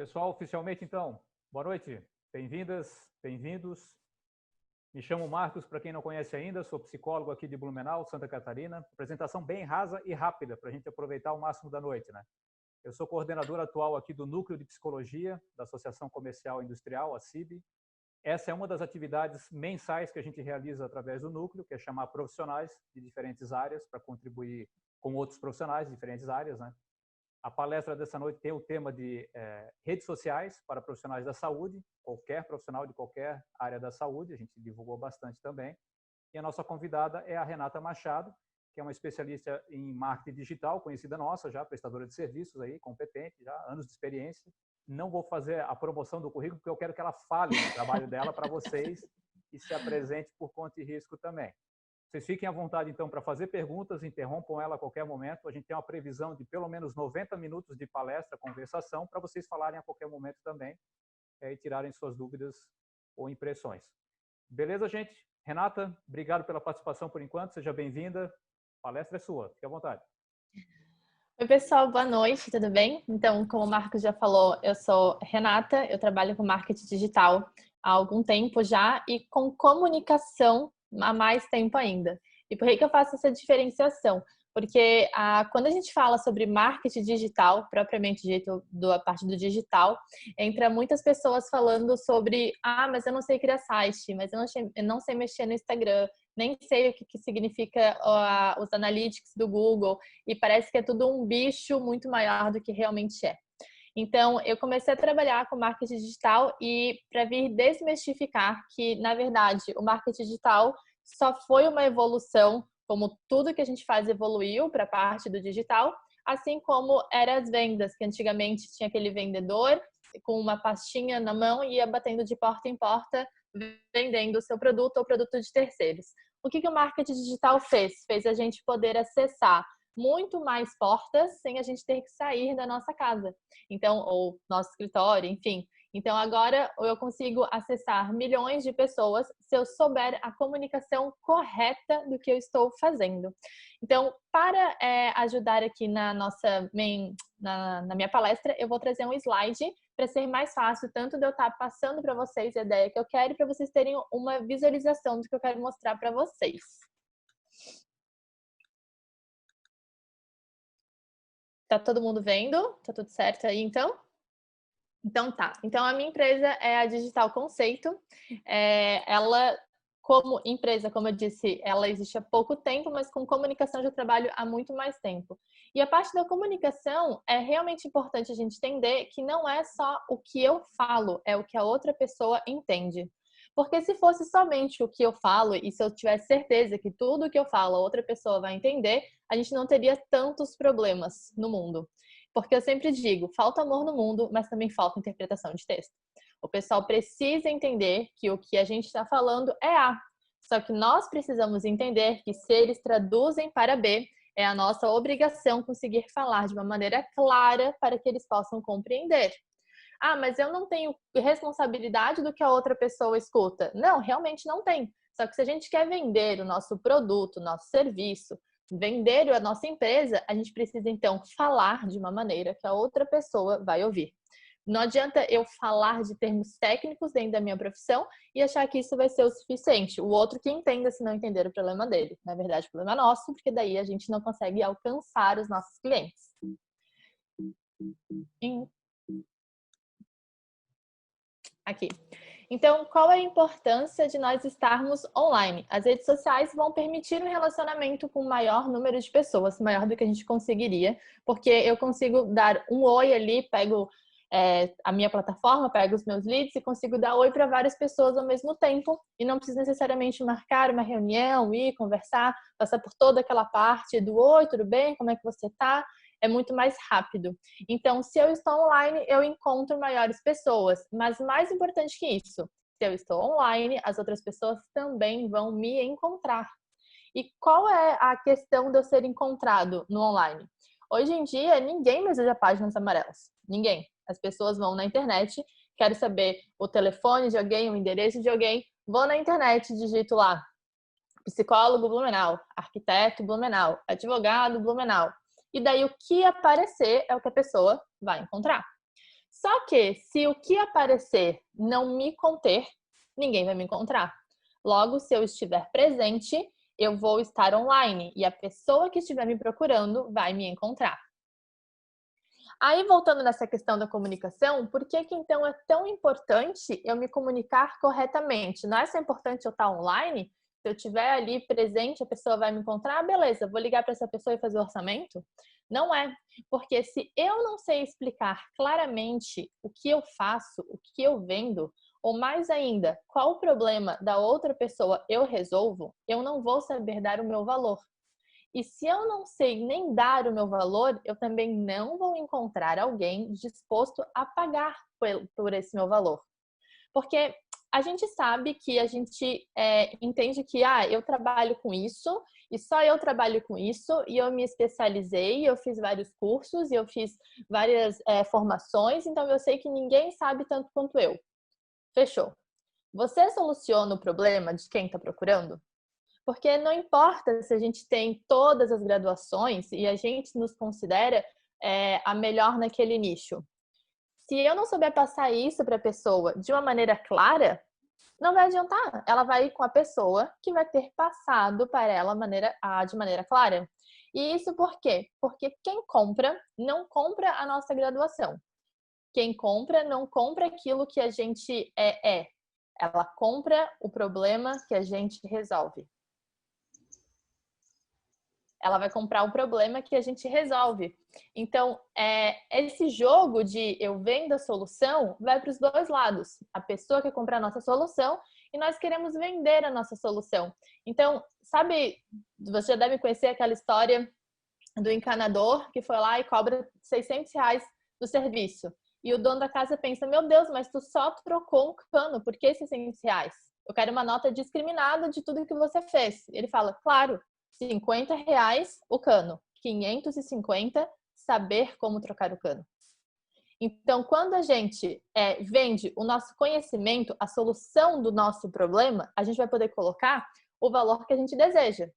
Pessoal, oficialmente então, boa noite, bem-vindas, bem-vindos. Me chamo Marcos, para quem não conhece ainda, sou psicólogo aqui de Blumenau, Santa Catarina. Apresentação bem rasa e rápida, para a gente aproveitar o máximo da noite, né? Eu sou coordenador atual aqui do Núcleo de Psicologia da Associação Comercial e Industrial, a CIB. Essa é uma das atividades mensais que a gente realiza através do Núcleo, que é chamar profissionais de diferentes áreas para contribuir com outros profissionais de diferentes áreas, né? A palestra dessa noite tem o tema de redes sociais para profissionais da saúde, qualquer profissional de qualquer área da saúde, a gente divulgou bastante também. E a nossa convidada é a Renata Machado, que é uma especialista em marketing digital, conhecida nossa já, prestadora de serviços aí, competente, já anos de experiência. Não vou fazer a promoção do currículo, porque eu quero que ela fale do trabalho dela para vocês e se apresente por conta e risco também. Vocês fiquem à vontade, então, para fazer perguntas, interrompam ela a qualquer momento. A gente tem uma previsão de pelo menos 90 minutos de palestra, conversação, para vocês falarem a qualquer momento também e tirarem suas dúvidas ou impressões. Beleza, gente? Renata, obrigado pela participação por enquanto. Seja bem-vinda. A palestra é sua. Fique à vontade. Oi, pessoal. Boa noite, tudo bem? Então, como o Marcos já falou, eu sou Renata, eu trabalho com marketing digital há algum tempo já e com comunicação há mais tempo ainda. E por que eu faço essa diferenciação? Porque quando a gente fala sobre marketing digital, propriamente dito, a parte do digital, entra muitas pessoas falando sobre mas eu não sei criar site, mas eu não sei mexer no Instagram, nem sei o que significa os analytics do Google, e parece que é tudo um bicho muito maior do que realmente é. Então, eu comecei a trabalhar com marketing digital e para vir desmistificar que, na verdade, o marketing digital só foi uma evolução, como tudo que a gente faz evoluiu para a parte do digital, assim como eram as vendas, que antigamente tinha aquele vendedor com uma pastinha na mão e ia batendo de porta em porta, vendendo o seu produto ou produto de terceiros. O que o marketing digital fez? Fez a gente poder acessar muito mais portas sem a gente ter que sair da nossa casa, então, ou nosso escritório, enfim. Então, agora eu consigo acessar milhões de pessoas se eu souber a comunicação correta do que eu estou fazendo. Então, para ajudar aqui na minha palestra, eu vou trazer um slide para ser mais fácil, tanto de eu estar passando para vocês a ideia que eu quero e para vocês terem uma visualização do que eu quero mostrar para vocês. Tá todo mundo vendo? Tá tudo certo aí, então? Então tá. Então a minha empresa é a Digital Conceito. Ela, como empresa, como eu disse, ela existe há pouco tempo, mas com comunicação eu já trabalho há muito mais tempo. E a parte da comunicação é realmente importante a gente entender que não é só o que eu falo, é o que a outra pessoa entende. Porque se fosse somente o que eu falo e se eu tivesse certeza que tudo o que eu falo a outra pessoa vai entender, a gente não teria tantos problemas no mundo. Porque eu sempre digo, falta amor no mundo, mas também falta interpretação de texto. O pessoal precisa entender que o que a gente está falando é A. Só que nós precisamos entender que se eles traduzem para B, é a nossa obrigação conseguir falar de uma maneira clara para que eles possam compreender. Mas eu não tenho responsabilidade do que a outra pessoa escuta. Não, realmente não tem. Só que se a gente quer vender o nosso produto, o nosso serviço, vender a nossa empresa, a gente precisa então falar de uma maneira que a outra pessoa vai ouvir. Não adianta eu falar de termos técnicos dentro da minha profissão e achar que isso vai ser o suficiente. O outro que entenda, se não entender, o problema dele. Na verdade, o problema é nosso, porque daí a gente não consegue alcançar os nossos clientes. Aqui. Então, qual é a importância de nós estarmos online? As redes sociais vão permitir um relacionamento com um maior número de pessoas, maior do que a gente conseguiria, porque eu consigo dar um oi ali, pego a minha plataforma, pego os meus leads e consigo dar oi para várias pessoas ao mesmo tempo e não preciso necessariamente marcar uma reunião, ir conversar, passar por toda aquela parte do oi, tudo bem? Como é que você tá? É muito mais rápido. Então, se eu estou online, eu encontro maiores pessoas. Mas mais importante que isso, se eu estou online, as outras pessoas também vão me encontrar. E qual é a questão de eu ser encontrado no online? Hoje em dia, ninguém mais usa páginas amarelas. Ninguém. As pessoas vão na internet, quero saber o telefone de alguém, o endereço de alguém, vou na internet, digito lá, psicólogo Blumenau, arquiteto Blumenau, advogado Blumenau. E daí o que aparecer é o que a pessoa vai encontrar. Só que se o que aparecer não me conter, ninguém vai me encontrar. Logo, se eu estiver presente, eu vou estar online e a pessoa que estiver me procurando vai me encontrar. Aí, voltando nessa questão da comunicação, por que que então é tão importante eu me comunicar corretamente? Não é só importante eu estar online? Se eu estiver ali presente, a pessoa vai me encontrar, beleza, vou ligar para essa pessoa e fazer o orçamento? Não é, porque se eu não sei explicar claramente o que eu faço, o que eu vendo, ou mais ainda, qual o problema da outra pessoa eu resolvo, eu não vou saber dar o meu valor. E se eu não sei nem dar o meu valor, eu também não vou encontrar alguém disposto a pagar por esse meu valor. Porque a gente sabe que a gente entende que eu trabalho com isso e só eu trabalho com isso e eu me especializei, eu fiz vários cursos e eu fiz várias formações, então eu sei que ninguém sabe tanto quanto eu. Fechou. Você soluciona o problema de quem está procurando? Porque não importa se a gente tem todas as graduações e a gente nos considera a melhor naquele nicho. Se eu não souber passar isso para a pessoa de uma maneira clara, não vai adiantar. Ela vai ir com a pessoa que vai ter passado para ela de maneira clara. E isso por quê? Porque quem compra não compra a nossa graduação. Quem compra não compra aquilo que a gente é. Ela compra o problema que a gente resolve. Ela vai comprar o problema que a gente resolve. Então, esse jogo de eu vendo a solução vai para os dois lados. A pessoa quer comprar a nossa solução e nós queremos vender a nossa solução. Então, sabe, você já deve conhecer aquela história do encanador que foi lá e cobra R$600 do serviço. E o dono da casa pensa, meu Deus, mas tu só trocou um cano, por que R$600? Eu quero uma nota discriminada de tudo que você fez. Ele fala, claro, R$50 o cano, 550 saber como trocar o cano. Então, quando a gente vende o nosso conhecimento, a solução do nosso problema, a gente vai poder colocar o valor que a gente deseja.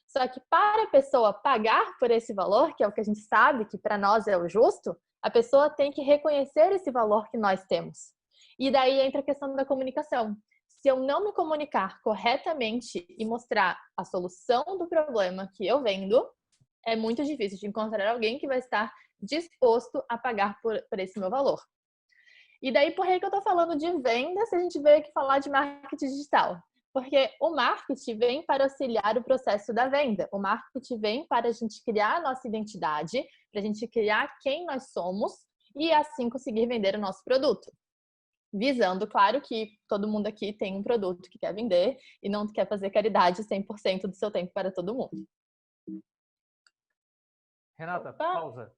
Só que para a pessoa pagar por esse valor, que é o que a gente sabe que para nós é o justo, a pessoa tem que reconhecer esse valor que nós temos. E daí entra a questão da comunicação. Se eu não me comunicar corretamente e mostrar a solução do problema que eu vendo, é muito difícil de encontrar alguém que vai estar disposto a pagar por esse meu valor. E daí, por que eu estou falando de venda se a gente veio aqui falar de marketing digital? Porque o marketing vem para auxiliar o processo da venda. O marketing vem para a gente criar a nossa identidade, para a gente criar quem nós somos e assim conseguir vender o nosso produto. Visando, claro, que todo mundo aqui tem um produto que quer vender e não quer fazer caridade 100% do seu tempo para todo mundo. Renata, pausa,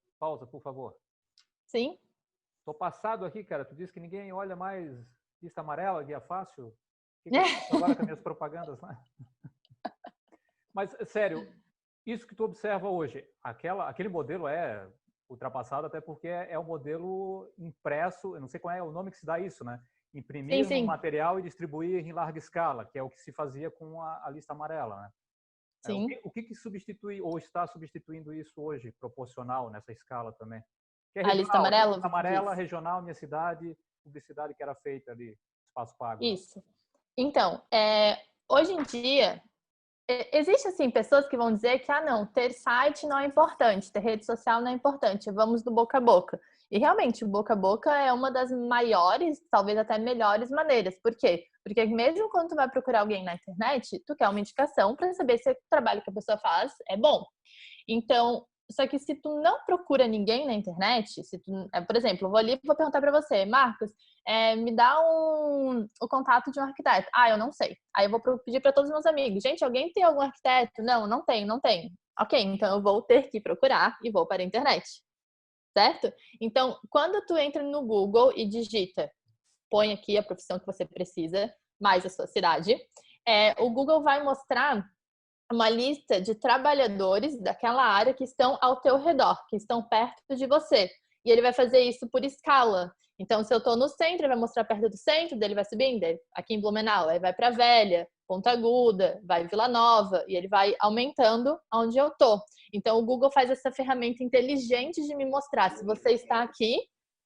por favor. Sim? Tô passado aqui, cara. Tu disse que ninguém olha mais lista amarela, guia fácil. O que eu faço agora com as minhas propagandas lá? Mas, sério, isso que tu observa hoje, aquele modelo é ultrapassado, até porque é um modelo impresso, eu não sei qual é o nome que se dá isso, né? Imprimir sim. no material e distribuir em larga escala, que é o que se fazia com a lista amarela, né? Sim. O que substitui ou está substituindo isso hoje, proporcional nessa escala também? Que é a lista amarela? Lista amarela, regional, minha cidade, publicidade que era feita ali, espaço pago. Isso. Então, hoje em dia, existe assim pessoas que vão dizer que não, ter site não é importante, ter rede social não é importante, vamos do boca a boca. E realmente, o boca a boca é uma das maiores, talvez até melhores maneiras. Por quê? Porque mesmo quando tu vai procurar alguém na internet, tu quer uma indicação para saber se o trabalho que a pessoa faz é bom. Então, só que se tu não procura ninguém na internet, se tu, por exemplo, eu vou ali e vou perguntar para você, Marcos, me dá o contato de um arquiteto. Eu não sei. Aí eu vou pedir para todos os meus amigos, gente, alguém tem algum arquiteto? Não tenho. Ok, então eu vou ter que procurar e vou para a internet. Certo? Então, quando tu entra no Google e digita, põe aqui a profissão que você precisa, mais a sua cidade, o Google vai mostrar uma lista de trabalhadores daquela área que estão ao teu redor, que estão perto de você. E ele vai fazer isso por escala. Então, se eu estou no centro, ele vai mostrar perto do centro, daí ele vai subindo, aqui em Blumenau, aí vai para Velha, Ponta Aguda, vai Vila Nova, e ele vai aumentando onde eu estou. Então, o Google faz essa ferramenta inteligente de me mostrar se você está aqui,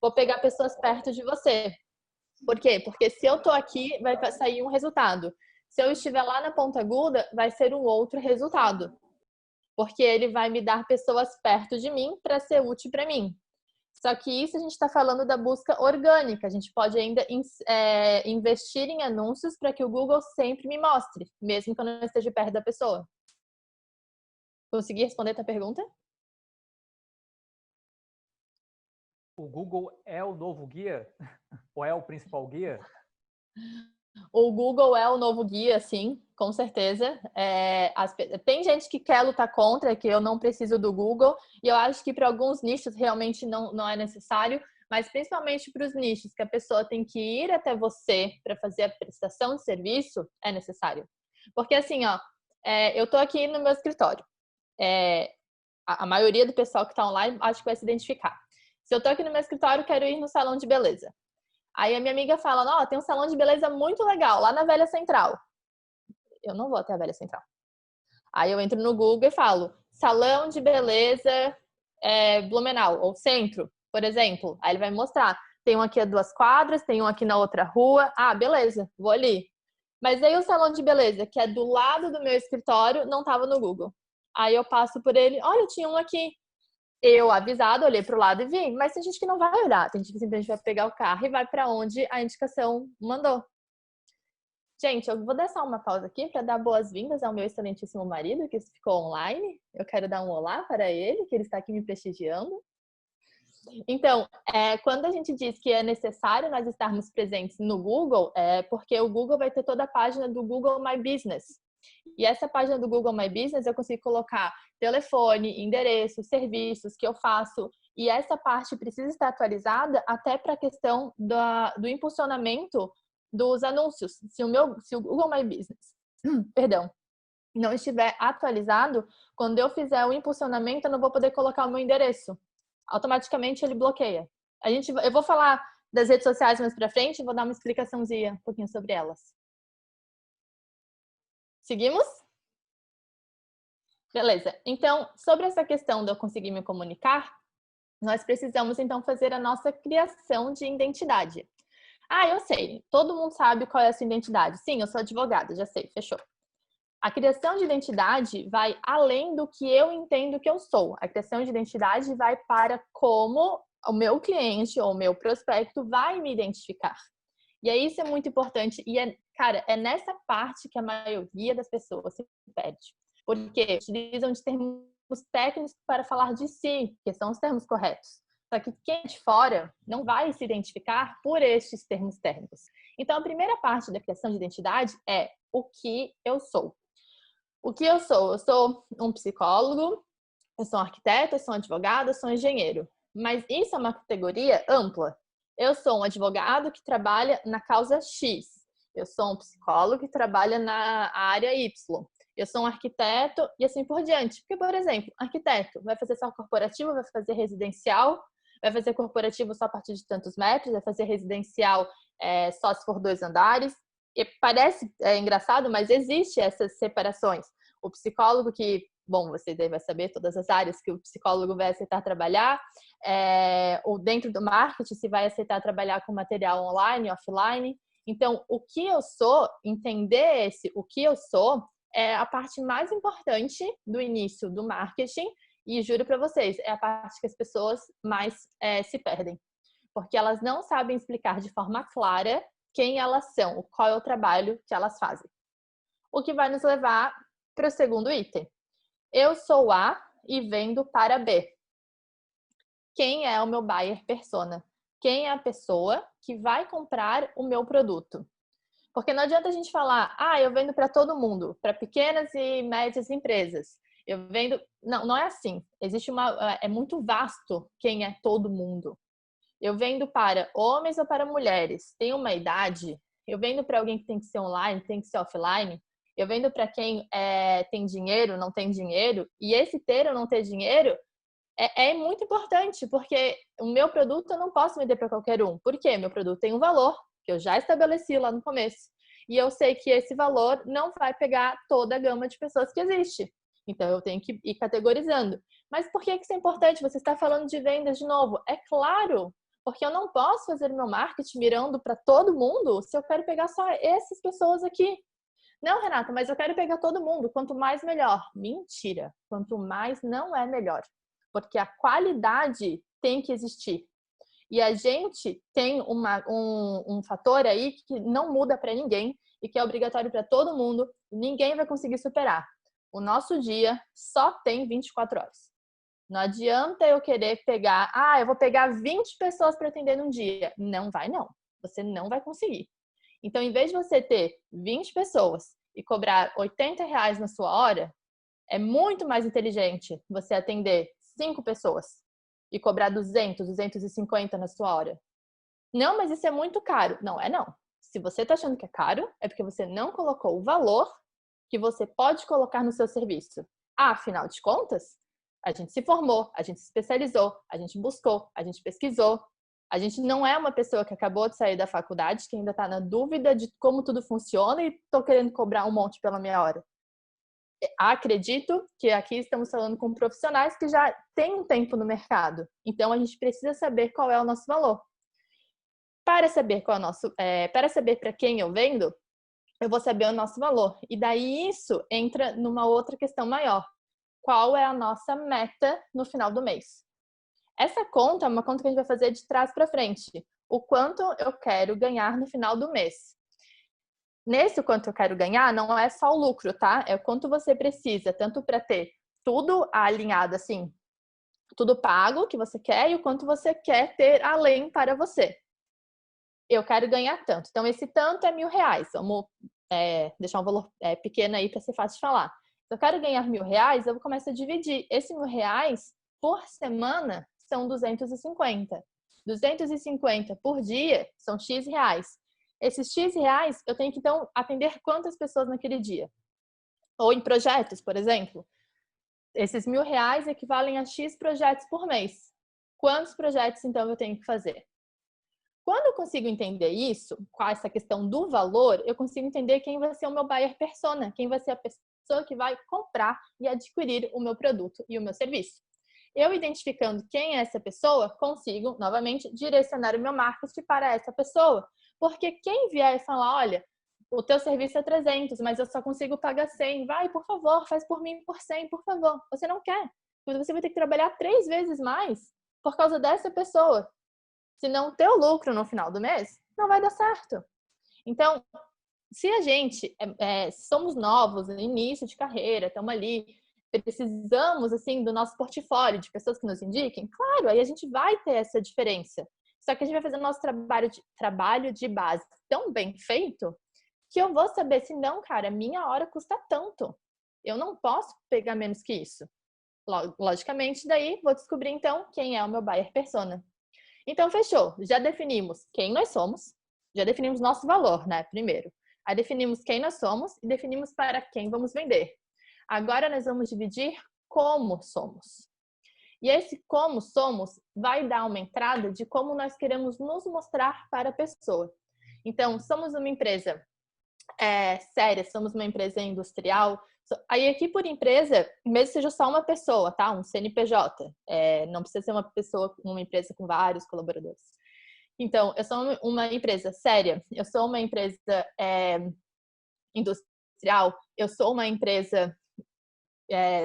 vou pegar pessoas perto de você. Por quê? Porque se eu tô aqui, vai sair um resultado. Se eu estiver lá na ponta aguda, vai ser um outro resultado. Porque ele vai me dar pessoas perto de mim para ser útil para mim. Só que isso a gente está falando da busca orgânica. A gente pode ainda investir em anúncios para que o Google sempre me mostre, mesmo que eu não esteja perto da pessoa. Consegui responder a tua pergunta? O Google é o novo guia? Ou é o principal guia? O Google é o novo guia, sim, com certeza. Tem gente que quer lutar contra, que eu não preciso do Google, e eu acho que para alguns nichos realmente não é necessário, mas principalmente para os nichos que a pessoa tem que ir até você para fazer a prestação de serviço, é necessário. Porque assim, ó, eu estou aqui no meu escritório. A maioria do pessoal que está online acho que vai se identificar. Se eu estou aqui no meu escritório, quero ir no salão de beleza. Aí a minha amiga fala, ó, tem um salão de beleza muito legal, lá na Velha Central. Eu não vou até a Velha Central. Aí eu entro no Google e falo, salão de beleza Blumenau, ou centro, por exemplo. Aí ele vai me mostrar, tem um aqui a 2 quadras, tem um aqui na outra rua. Ah, beleza, vou ali. Mas aí o salão de beleza, que é do lado do meu escritório, não estava no Google. Aí eu passo por ele, olha, tinha um aqui. Eu, avisado, olhei para o lado e vi, mas tem gente que não vai olhar, tem gente que simplesmente vai pegar o carro e vai para onde a indicação mandou. Gente, eu vou dar só uma pausa aqui para dar boas-vindas ao meu excelentíssimo marido que ficou online. Eu quero dar um olá para ele, que ele está aqui me prestigiando. Então, quando a gente diz que é necessário nós estarmos presentes no Google, é porque o Google vai ter toda a página do Google My Business. E essa página do Google My Business eu consigo colocar telefone, endereço, serviços que eu faço. E essa parte precisa estar atualizada até para a questão do impulsionamento dos anúncios. Se o Google My Business, perdão, não estiver atualizado, quando eu fizer o impulsionamento, eu não vou poder colocar o meu endereço. Automaticamente ele bloqueia. Eu vou falar das redes sociais mais para frente e vou dar uma explicaçãozinha um pouquinho sobre elas. Seguimos? Beleza. Então, sobre essa questão de eu conseguir me comunicar, nós precisamos, então, fazer a nossa criação de identidade. Ah, eu sei. Todo mundo sabe qual é a sua identidade. Sim, eu sou advogada, já sei. Fechou. A criação de identidade vai além do que eu entendo que eu sou. A criação de identidade vai para como o meu cliente ou o meu prospecto vai me identificar. E aí isso é muito importante. E, cara, é nessa parte que a maioria das pessoas se perde. Porque utilizam de termos técnicos para falar de si, que são os termos corretos. Só que quem é de fora não vai se identificar por estes termos técnicos. Então, a primeira parte da criação de identidade é o que eu sou. O que eu sou? Eu sou um psicólogo, eu sou um arquiteto, eu sou um advogado, eu sou um engenheiro. Mas isso é uma categoria ampla. Eu sou um advogado que trabalha na causa X. Eu sou um psicólogo que trabalha na área Y. Eu sou um arquiteto e assim por diante. Porque, por exemplo, arquiteto vai fazer só corporativo, vai fazer residencial, vai fazer corporativo só a partir de tantos metros, vai fazer residencial só se for 2 andares. E parece engraçado, mas existe essas separações. O psicólogo que, bom, você deve saber todas as áreas que o psicólogo vai aceitar trabalhar, ou dentro do marketing se vai aceitar trabalhar com material online, offline. Então, o que eu sou, entender o que eu sou, é a parte mais importante do início do marketing e juro para vocês, é a parte que as pessoas mais se perdem. Porque elas não sabem explicar de forma clara quem elas são, qual é o trabalho que elas fazem. O que vai nos levar para o segundo item. Eu sou A e vendo para B. Quem é o meu buyer persona? Quem é a pessoa que vai comprar o meu produto? Porque não adianta a gente falar, eu vendo para todo mundo, para pequenas e médias empresas. Eu vendo... Não é assim. É muito vasto quem é todo mundo. Eu vendo para homens ou para mulheres? Tem uma idade? Eu vendo para alguém que tem que ser online, tem que ser offline? Eu vendo para quem tem dinheiro, não tem dinheiro? E esse ter ou não ter dinheiro é muito importante, porque o meu produto eu não posso vender para qualquer um. Por quê? Meu produto tem um valor, que eu já estabeleci lá no começo. E eu sei que esse valor não vai pegar toda a gama de pessoas que existe. Então, eu tenho que ir categorizando. Mas por que isso é importante? Você está falando de vendas de novo. É claro, Porque eu não posso fazer o meu marketing mirando para todo mundo se eu quero pegar só essas pessoas aqui. Não, Renata, mas eu quero pegar todo mundo. Quanto mais, melhor. Mentira. Quanto mais, não é melhor. Porque a qualidade tem que existir. E a gente tem um fator aí que não muda para ninguém e que é obrigatório para todo mundo. Ninguém vai conseguir superar. O nosso dia só tem 24 horas. Não adianta eu querer pegar, eu vou pegar 20 pessoas para atender num dia. Não vai, não. Você não vai conseguir. Então, em vez de você ter 20 pessoas e cobrar R$ 80 na sua hora, é muito mais inteligente você atender 5 pessoas e cobrar 200, 250 na sua hora. Não, mas isso é muito caro. Não é não. Se você está achando que é caro, é porque você não colocou o valor que você pode colocar no seu serviço. Afinal de contas, a gente se formou, a gente se especializou, a gente buscou, a gente pesquisou. A gente não é uma pessoa que acabou de sair da faculdade, que ainda está na dúvida de como tudo funciona e estou querendo cobrar um monte pela meia hora. Acredito que aqui estamos falando com profissionais que já têm um tempo no mercado. Então, a gente precisa saber qual é o nosso valor. Para saber para saber para quem eu vendo, eu vou saber o nosso valor. E daí isso entra numa outra questão maior. Qual é a nossa meta no final do mês? Essa conta é uma conta que a gente vai fazer de trás para frente. O quanto eu quero ganhar no final do mês. Nesse quanto eu quero ganhar, não é só o lucro, tá? É o quanto você precisa, tanto para ter tudo alinhado assim, tudo pago que você quer e o quanto você quer ter além para você. Eu quero ganhar tanto. Então, esse tanto é R$ 1.000. Vamos deixar um valor pequeno aí para ser fácil de falar. Se eu quero ganhar R$ 1.000, eu começo a dividir. Esse R$ 1.000 por semana são 250. 250 por dia são X reais. Esses X reais eu tenho que, então, atender quantas pessoas naquele dia? Ou em projetos, por exemplo. Esses R$ 1.000 equivalem a X projetos por mês. Quantos projetos, então, eu tenho que fazer? Quando eu consigo entender isso, com essa questão do valor, eu consigo entender quem vai ser o meu buyer persona, quem vai ser a pessoa que vai comprar e adquirir o meu produto e o meu serviço. Eu identificando quem é essa pessoa, consigo, novamente, direcionar o meu marketing para essa pessoa. Porque quem vier e falar, olha, o teu serviço é 300, mas eu só consigo pagar 100, vai, por favor, faz por mim por 100, por favor. Você não quer. Você vai ter que trabalhar 3 vezes mais por causa dessa pessoa. Se não ter o lucro no final do mês, não vai dar certo. Então, se a gente somos novos, no início de carreira, estamos ali, precisamos assim do nosso portfólio, de pessoas que nos indiquem, claro, aí a gente vai ter essa diferença. Só que a gente vai fazer o nosso trabalho de base tão bem feito que eu vou saber se não, cara, minha hora custa tanto. Eu não posso pegar menos que isso. Logicamente, daí vou descobrir então quem é o meu buyer persona. Então, fechou. Já definimos quem nós somos, já definimos nosso valor, né? Primeiro. Aí definimos quem nós somos e definimos para quem vamos vender. Agora nós vamos dividir como somos. E esse como somos vai dar uma entrada de como nós queremos nos mostrar para a pessoa. Então, somos uma empresa séria, somos uma empresa industrial. Aí aqui por empresa, mesmo que seja só uma pessoa, tá? Um CNPJ. Não precisa ser uma empresa com vários colaboradores. Então, eu sou uma empresa séria, eu sou uma empresa industrial, eu sou uma empresa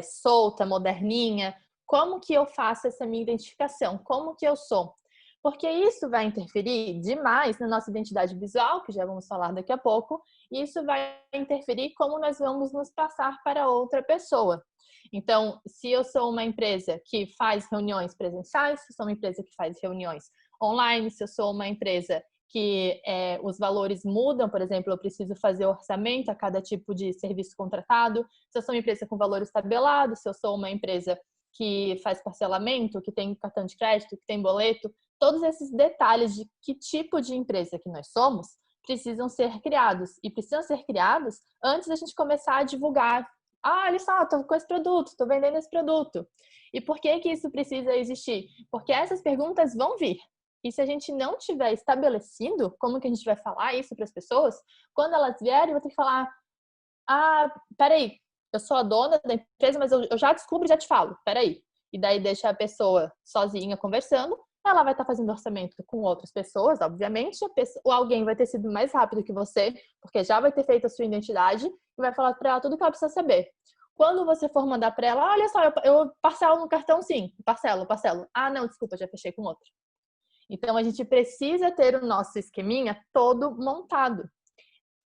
solta, moderninha. Como que eu faço essa minha identificação? Como que eu sou? Porque isso vai interferir demais na nossa identidade visual, que já vamos falar daqui a pouco, e isso vai interferir como nós vamos nos passar para outra pessoa. Então, se eu sou uma empresa que faz reuniões presenciais, se eu sou uma empresa que faz reuniões online, se eu sou uma empresa que os valores mudam, por exemplo, eu preciso fazer orçamento a cada tipo de serviço contratado, se eu sou uma empresa com valores tabelados, se eu sou uma empresa que faz parcelamento, que tem cartão de crédito, que tem boleto, todos esses detalhes de que tipo de empresa que nós somos precisam ser criados. E precisam ser criados antes da gente começar a divulgar. Olha só, estou com esse produto, estou vendendo esse produto. E por que que isso precisa existir? Porque essas perguntas vão vir. E se a gente não tiver estabelecido como que a gente vai falar isso para as pessoas, quando elas vierem, eu vou ter que falar: peraí, eu sou a dona da empresa, mas eu já descubro e já te falo, peraí. E daí deixa a pessoa sozinha conversando, ela vai estar fazendo orçamento com outras pessoas, obviamente, ou alguém vai ter sido mais rápido que você, porque já vai ter feito a sua identidade e vai falar para ela tudo que ela precisa saber. Quando você for mandar para ela, olha só, eu parcelo no cartão sim, parcelo. Ah, não, desculpa, já fechei com outro. Então, a gente precisa ter o nosso esqueminha todo montado.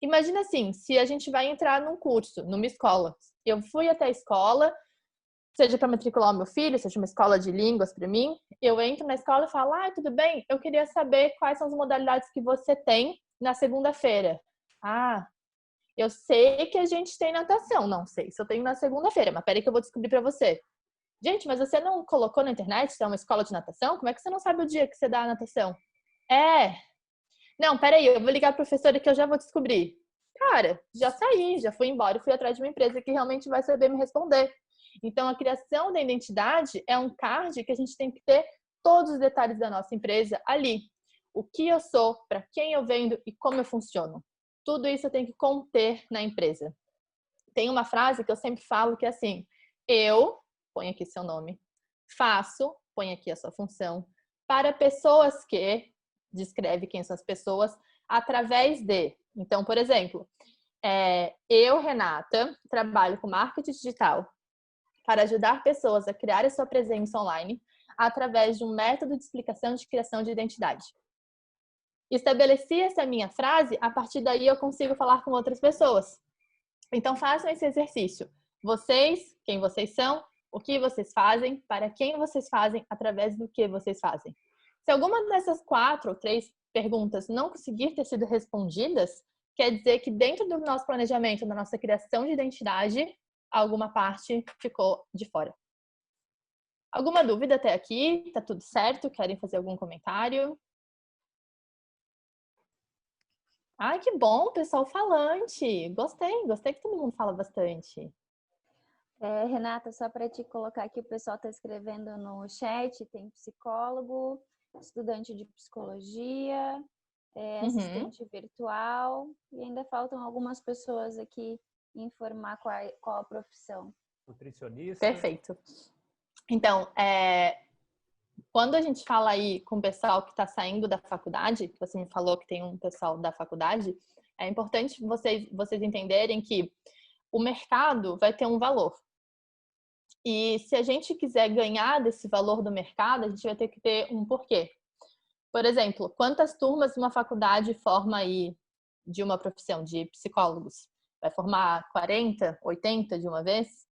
Imagina assim, se a gente vai entrar num curso, numa escola. Eu fui até a escola, seja para matricular o meu filho, seja uma escola de línguas para mim, eu entro na escola e falo, tudo bem, eu queria saber quais são as modalidades que você tem na segunda-feira. Ah, eu sei que a gente tem natação. Não sei se eu tenho na segunda-feira, mas peraí que eu vou descobrir para você. Gente, mas você não colocou na internet se é uma escola de natação? Como é que você não sabe o dia que você dá a natação? Não, peraí, eu vou ligar para a professora que eu já vou descobrir. Cara, já saí, já fui embora e fui atrás de uma empresa que realmente vai saber me responder. Então, a criação da identidade é um card que a gente tem que ter todos os detalhes da nossa empresa ali. O que eu sou, para quem eu vendo e como eu funciono. Tudo isso eu tenho que conter na empresa. Tem uma frase que eu sempre falo que é assim: eu, põe aqui seu nome, faço, põe aqui a sua função, para pessoas que, descreve quem são as pessoas, através de. Então, por exemplo, eu, Renata, trabalho com marketing digital para ajudar pessoas a criar a sua presença online através de um método de explicação de criação de identidade. Estabeleci essa minha frase, a partir daí eu consigo falar com outras pessoas. Então, façam esse exercício. Vocês, quem vocês são, o que vocês fazem, para quem vocês fazem, através do que vocês fazem. Se alguma dessas 4 ou 3 perguntas não conseguir ter sido respondidas, quer dizer que dentro do nosso planejamento, da nossa criação de identidade, alguma parte ficou de fora. Alguma dúvida até aqui? Tá tudo certo? Querem fazer algum comentário? Ai, que bom, pessoal falante. Gostei que todo mundo fala bastante. Renata, só para te colocar aqui, o pessoal está escrevendo no chat, tem psicólogo, estudante de psicologia, assistente virtual, e ainda faltam algumas pessoas aqui informar qual a profissão. Nutricionista. Perfeito. Então, quando a gente fala aí com o pessoal que está saindo da faculdade, que você me falou que tem um pessoal da faculdade, é importante vocês entenderem que o mercado vai ter um valor. E se a gente quiser ganhar desse valor do mercado, a gente vai ter que ter um porquê. Por exemplo, quantas turmas uma faculdade forma aí de uma profissão de psicólogos? Vai formar 40, 80 de uma vez?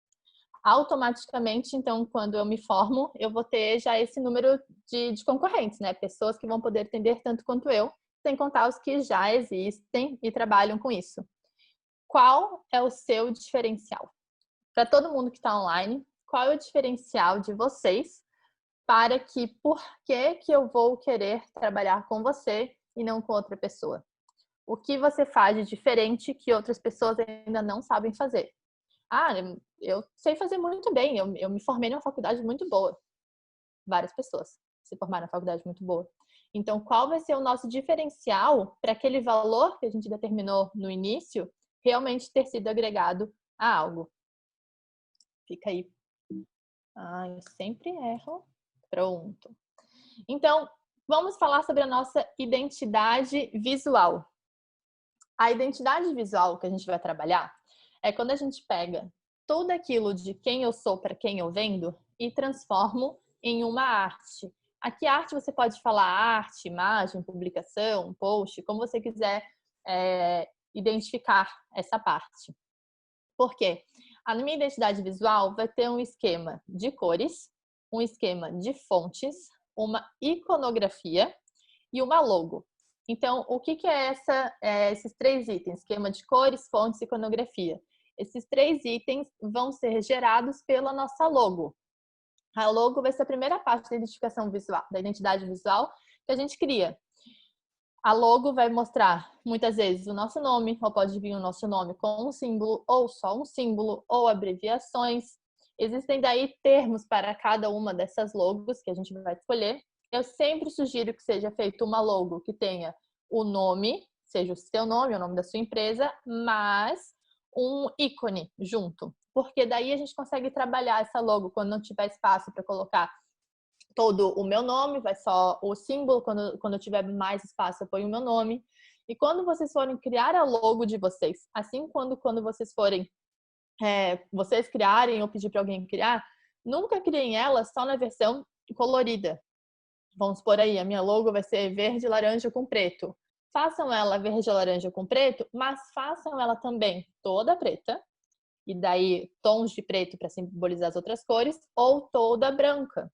Automaticamente, então, quando eu me formo, eu vou ter já esse número de concorrentes, né? Pessoas que vão poder atender tanto quanto eu, sem contar os que já existem e trabalham com isso. Qual é o seu diferencial? Para todo mundo que está online, qual é o diferencial de vocês para que, por que eu vou querer trabalhar com você e não com outra pessoa? O que você faz de diferente que outras pessoas ainda não sabem fazer? Eu sei fazer muito bem, eu me formei numa faculdade muito boa. Várias pessoas se formaram na faculdade muito boa. Então, qual vai ser o nosso diferencial para aquele valor que a gente determinou no início realmente ter sido agregado a algo? Fica aí. Eu sempre erro. Pronto. Então, vamos falar sobre a nossa identidade visual. A identidade visual que a gente vai trabalhar é quando a gente pega tudo aquilo de quem eu sou para quem eu vendo e transformo em uma arte. Aqui, arte, você pode falar arte, imagem, publicação, post, como você quiser identificar essa parte. Por quê? A minha identidade visual vai ter um esquema de cores, um esquema de fontes, uma iconografia e uma logo. Então, o que é esses 3 itens? Esquema de cores, fontes e iconografia. Esses 3 itens vão ser gerados pela nossa logo. A logo vai ser a primeira parte da identificação visual, da identidade visual que a gente cria. A logo vai mostrar, muitas vezes, o nosso nome, ou pode vir o nosso nome com um símbolo, ou só um símbolo, ou abreviações. Existem daí termos para cada uma dessas logos que a gente vai escolher. Eu sempre sugiro que seja feito uma logo que tenha o nome, seja o seu nome, o nome da sua empresa, mas um ícone junto. Porque daí a gente consegue trabalhar essa logo quando não tiver espaço para colocar todo o meu nome, vai só o símbolo, quando eu tiver mais espaço eu ponho o meu nome. E quando vocês forem criar a logo de vocês, assim quando vocês forem, vocês criarem ou pedir para alguém criar, nunca criem ela só na versão colorida. Vamos por aí, a minha logo vai ser verde, laranja com preto. Façam ela verde, laranja com preto, mas façam ela também toda preta, e daí tons de preto para simbolizar as outras cores, ou toda branca.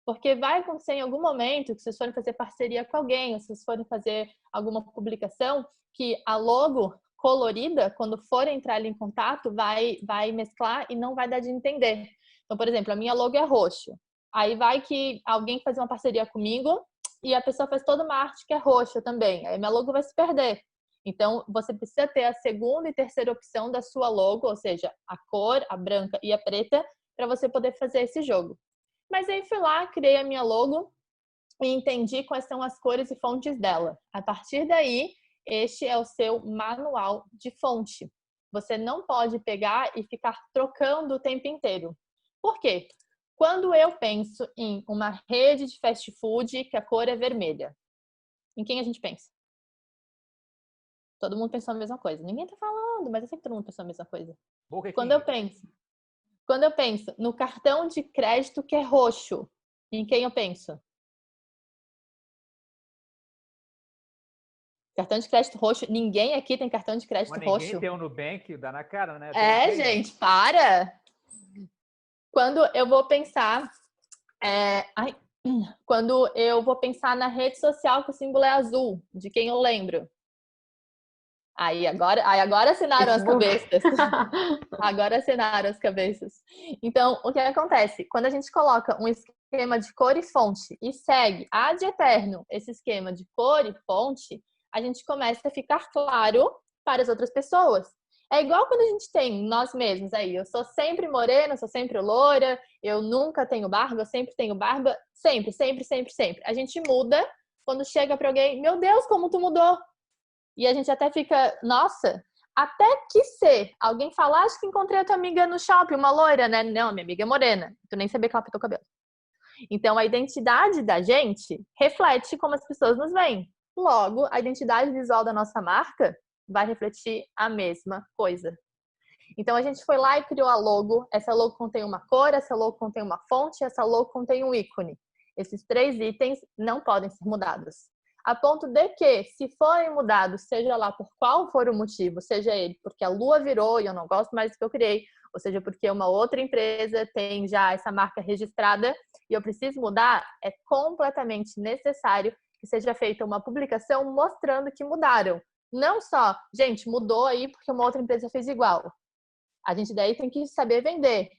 Porque vai acontecer em algum momento que vocês forem fazer parceria com alguém, ou vocês forem fazer alguma publicação, que a logo colorida, quando for entrar ali em contato, vai mesclar e não vai dar de entender. Então, por exemplo, a minha logo é roxo. Aí vai que alguém faz uma parceria comigo e a pessoa faz toda uma arte que é roxa também. Aí minha logo vai se perder. Então, você precisa ter a segunda e terceira opção da sua logo, ou seja, a cor, a branca e a preta, para você poder fazer esse jogo. Mas aí fui lá, criei a minha logo e entendi quais são as cores e fontes dela. A partir daí, este é o seu manual de fonte. Você não pode pegar e ficar trocando o tempo inteiro. Por quê? Quando eu penso em uma rede de fast food que a cor é vermelha, em quem a gente pensa? Todo mundo pensou a mesma coisa. Ninguém tá falando, mas eu sei que todo mundo pensou a mesma coisa. Quando eu penso no cartão de crédito que é roxo, em quem eu penso? Cartão de crédito roxo. Ninguém aqui tem cartão de crédito roxo. Ninguém tem o Nubank, dá na cara, né? Gente, para! Quando eu vou pensar... Quando eu vou pensar na rede social que o símbolo é azul, de quem eu lembro? Aí agora assinaram as cabeças. Agora assinaram as cabeças. Então, o que acontece? Quando a gente coloca um esquema de cor e fonte e segue ad eterno esse esquema de cor e fonte, a gente começa a ficar claro para as outras pessoas. É igual quando a gente tem nós mesmos aí. Eu sou sempre morena, eu sou sempre loira, eu nunca tenho barba, eu sempre tenho barba. Sempre, sempre, sempre, sempre. A gente muda quando chega para alguém, meu Deus, como tu mudou! E a gente até fica, nossa, até que se alguém falar, acho que encontrei a tua amiga no shopping, uma loira, né? Não, minha amiga é morena. Tu nem sabia que ela pintou o cabelo. Então, a identidade da gente reflete como as pessoas nos veem. Logo, a identidade visual da nossa marca vai refletir a mesma coisa. Então, a gente foi lá e criou a logo. Essa logo contém uma cor, essa logo contém uma fonte, essa logo contém um ícone. Esses 3 itens não podem ser mudados. A ponto de que, se forem mudados, seja lá por qual for o motivo, seja ele porque a lua virou e eu não gosto mais do que eu criei, ou seja, porque uma outra empresa tem já essa marca registrada e eu preciso mudar, é completamente necessário que seja feita uma publicação mostrando que mudaram. Não só, gente, mudou aí porque uma outra empresa fez igual. A gente daí tem que saber vender.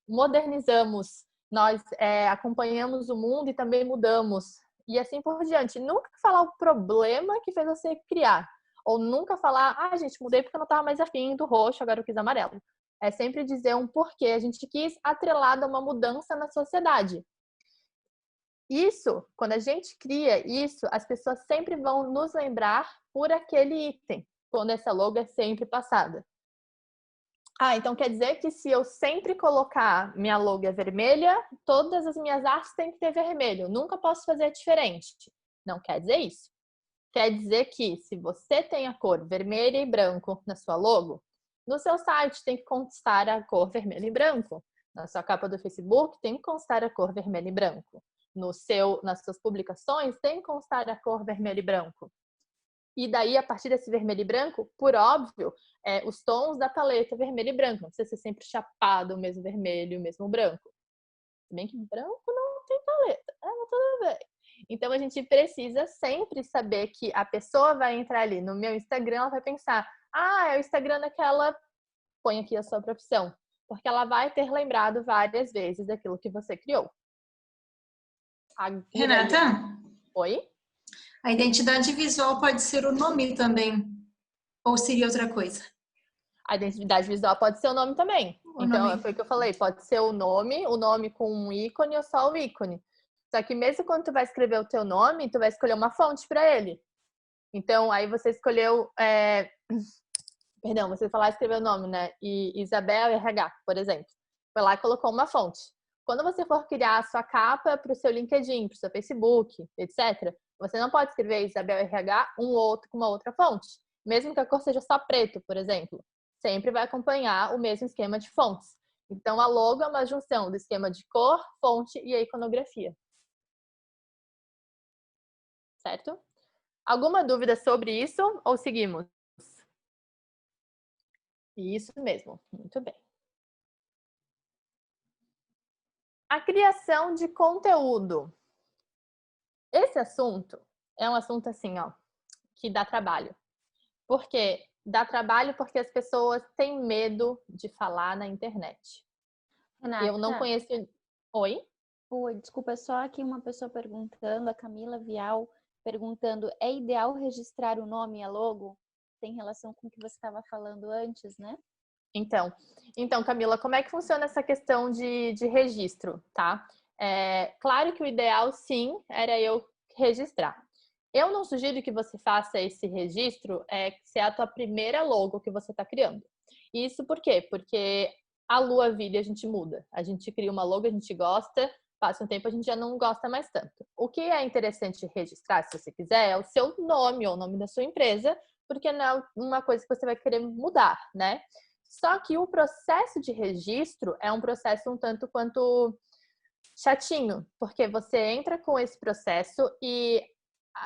Modernizamos, nós acompanhamos o mundo e também mudamos. E assim por diante. Nunca falar o problema que fez você criar. Ou nunca falar, gente, mudei porque eu não estava mais afim do roxo, agora eu quis amarelo. É sempre dizer um porquê. A gente quis atrelado a uma mudança na sociedade. Isso, quando a gente cria isso, as pessoas sempre vão nos lembrar por aquele item, quando essa logo é sempre passada. Então quer dizer que se eu sempre colocar minha logo é vermelha, todas as minhas artes têm que ter vermelho. Nunca posso fazer diferente. Não quer dizer isso. Quer dizer que se você tem a cor vermelho e branco na sua logo, no seu site tem que constar a cor vermelho e branco. Na sua capa do Facebook tem que constar a cor vermelho e branco. Nas suas publicações tem que constar a cor vermelho e branco. E daí, a partir desse vermelho e branco, por óbvio, os tons da paleta vermelho e branco. Não precisa ser sempre chapado, o mesmo vermelho e o mesmo branco. Se bem que branco não tem paleta. Mas tudo bem. Então, a gente precisa sempre saber que a pessoa vai entrar ali no meu Instagram, ela vai pensar, é o Instagram daquela... Põe aqui a sua profissão. Porque ela vai ter lembrado várias vezes daquilo que você criou. Renata? Oi? A identidade visual pode ser o nome também? Ou seria outra coisa? A identidade visual pode ser o nome também. Foi o que eu falei. Pode ser o nome com um ícone ou só o ícone. Só que mesmo quando tu vai escrever o teu nome, tu vai escolher uma fonte para ele. Então, aí você escolheu... você foi lá escrever o nome, né? Isabel RH, por exemplo. Foi lá e colocou uma fonte. quando você for criar a sua capa para o seu LinkedIn, para o seu Facebook, etc., você não pode escrever Isabel RH um outro com uma outra fonte. Mesmo que a cor seja só preto, por exemplo. Sempre vai acompanhar o mesmo esquema de fontes. Então, a logo é uma junção do esquema de cor, fonte e a iconografia. Certo? Alguma dúvida sobre isso ou seguimos? Isso mesmo, muito bem. A criação de conteúdo. Esse assunto é um assunto assim, ó, que dá trabalho. Por quê? Dá trabalho porque as pessoas têm medo de falar na internet. Renata, Eu não conheço... Oi? Oi, desculpa, só aqui uma pessoa perguntando, a Camila Vial, perguntando, é ideal registrar o nome e a logo? Tem relação com o que você estava falando antes, né? Então, Camila, como é que funciona essa questão de registro, tá? Claro que o ideal, sim, era eu registrar. Eu não sugiro que você faça esse registro se é a tua primeira logo que você está criando. Isso por quê? Porque a lua vira e a gente muda. A gente cria uma logo, a gente gosta, passa um tempo, a gente já não gosta mais tanto. O que é interessante registrar, se você quiser, é o seu nome ou o nome da sua empresa, porque não é uma coisa que você vai querer mudar, né? Só que o processo de registro é um processo um tanto quanto chatinho, porque você entra com esse processo e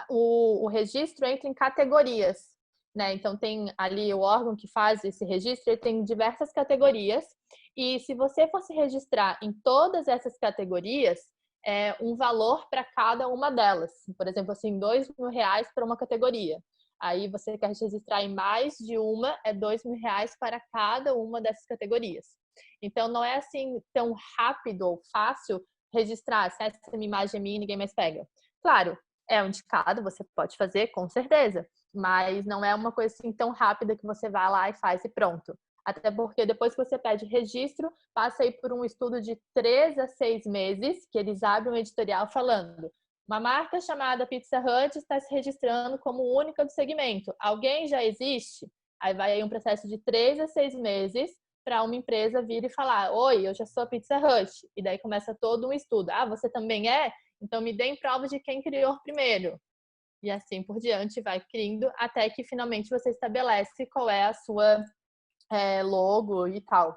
o registro entra em categorias, né? Então tem ali o órgão que faz esse registro, ele tem diversas categorias, e se você fosse registrar em todas essas categorias, um valor para cada uma delas. Por exemplo, assim, R$2.000 para uma categoria. Aí você quer registrar em mais de uma, é R$2.000 para cada uma dessas categorias. Então não é assim tão rápido ou fácil registrar, se essa imagem é minha, ninguém mais pega. Claro, é um indicado, você pode fazer, com certeza, mas não é uma coisa assim tão rápida que você vai lá e faz e pronto. Até porque depois que você pede registro, passa aí por um estudo de 3 a 6 meses, que eles abrem um editorial falando: uma marca chamada Pizza Hut está se registrando como única do segmento. Alguém já existe? Aí vai aí um processo de 3 a 6 meses para uma empresa vir e falar: oi, eu já sou a Pizza Hut. E daí começa todo um estudo. Ah, você também é? Então me deem prova de quem criou primeiro. E assim por diante vai criando até que finalmente você estabelece qual é a sua logo e tal.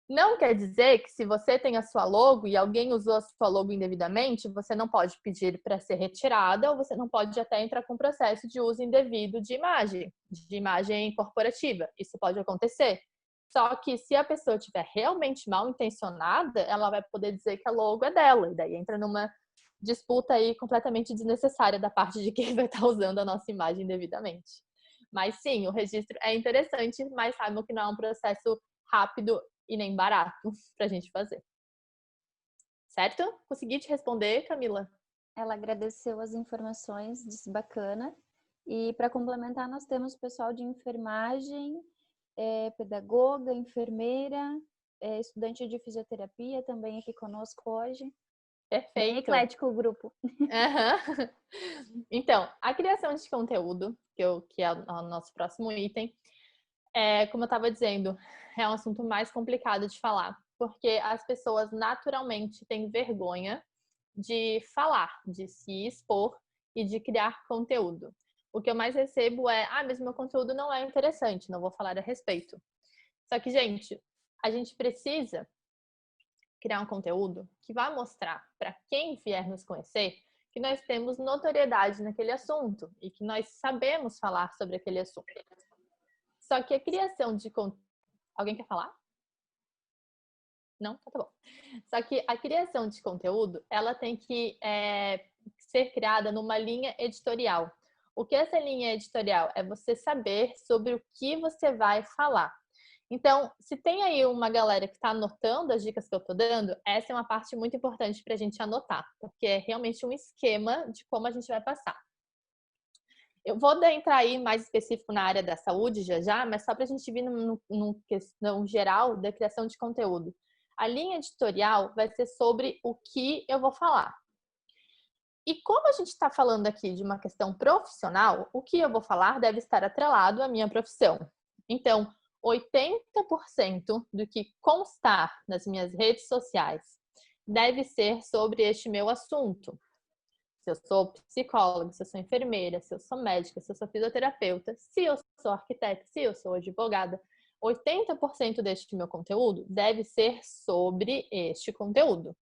Não quer dizer que se você tem a sua logo e alguém usou a sua logo indevidamente, você não pode pedir para ser retirada ou você não pode até entrar com processo de uso indevido de imagem corporativa. Isso pode acontecer. Só que se a pessoa estiver realmente mal intencionada, ela vai poder dizer que a logo é dela. E daí entra numa disputa aí completamente desnecessária da parte de quem vai estar usando a nossa imagem indevidamente. Mas sim, o registro é interessante, mas saibam que não é um processo rápido e nem barato pra gente fazer. Certo? Consegui te responder, Camila? Ela agradeceu as informações, disse bacana. E para complementar, nós temos pessoal de enfermagem, pedagoga, enfermeira, estudante de fisioterapia também aqui conosco hoje. Perfeito. Bem eclético o grupo. Uhum. Então, a criação de conteúdo, que é o nosso próximo item, como eu estava dizendo, é um assunto mais complicado de falar, porque as pessoas naturalmente têm vergonha de falar, de se expor e de criar conteúdo. O que eu mais recebo é: mas meu conteúdo não é interessante, não vou falar a respeito. Só que, gente, a gente precisa criar um conteúdo que vai mostrar para quem vier nos conhecer que nós temos notoriedade naquele assunto e que nós sabemos falar sobre aquele assunto. Só que a criação de conteúdo... Alguém quer falar? Não? Tá bom. Só que a criação de conteúdo, ela tem que ser criada numa linha editorial. O que é essa linha editorial? É você saber sobre o que você vai falar. Então, se tem aí uma galera que está anotando as dicas que eu estou dando, essa é uma parte muito importante para a gente anotar, porque é realmente um esquema de como a gente vai passar. Eu vou entrar aí mais específico na área da saúde já, mas só para a gente vir numa questão geral da criação de conteúdo. A linha editorial vai ser sobre o que eu vou falar. E como a gente está falando aqui de uma questão profissional, o que eu vou falar deve estar atrelado à minha profissão. Então, 80% do que constar nas minhas redes sociais deve ser sobre este meu assunto. Se eu sou psicóloga, se eu sou enfermeira, se eu sou médica, se eu sou fisioterapeuta, se eu sou arquiteta, se eu sou advogada, 80% deste meu conteúdo deve ser sobre este conteúdo.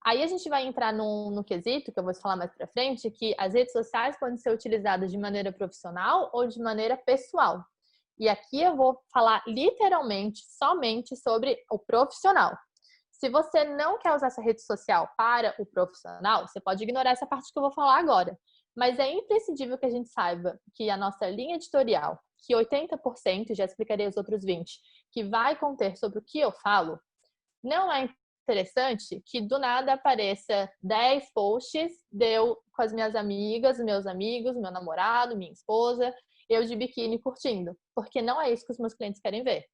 Aí a gente vai entrar no quesito, que eu vou falar mais pra frente, que as redes sociais podem ser utilizadas de maneira profissional ou de maneira pessoal. E aqui eu vou falar literalmente, somente sobre o profissional. Se você não quer usar essa rede social para o profissional, você pode ignorar essa parte que eu vou falar agora. Mas é imprescindível que a gente saiba que a nossa linha editorial, que 80%, já explicarei os outros 20%, que vai conter sobre o que eu falo, não é interessante que do nada apareça 10 posts eu com as minhas amigas, meus amigos, meu namorado, minha esposa, eu de biquíni curtindo. Porque não é isso que os meus clientes querem ver.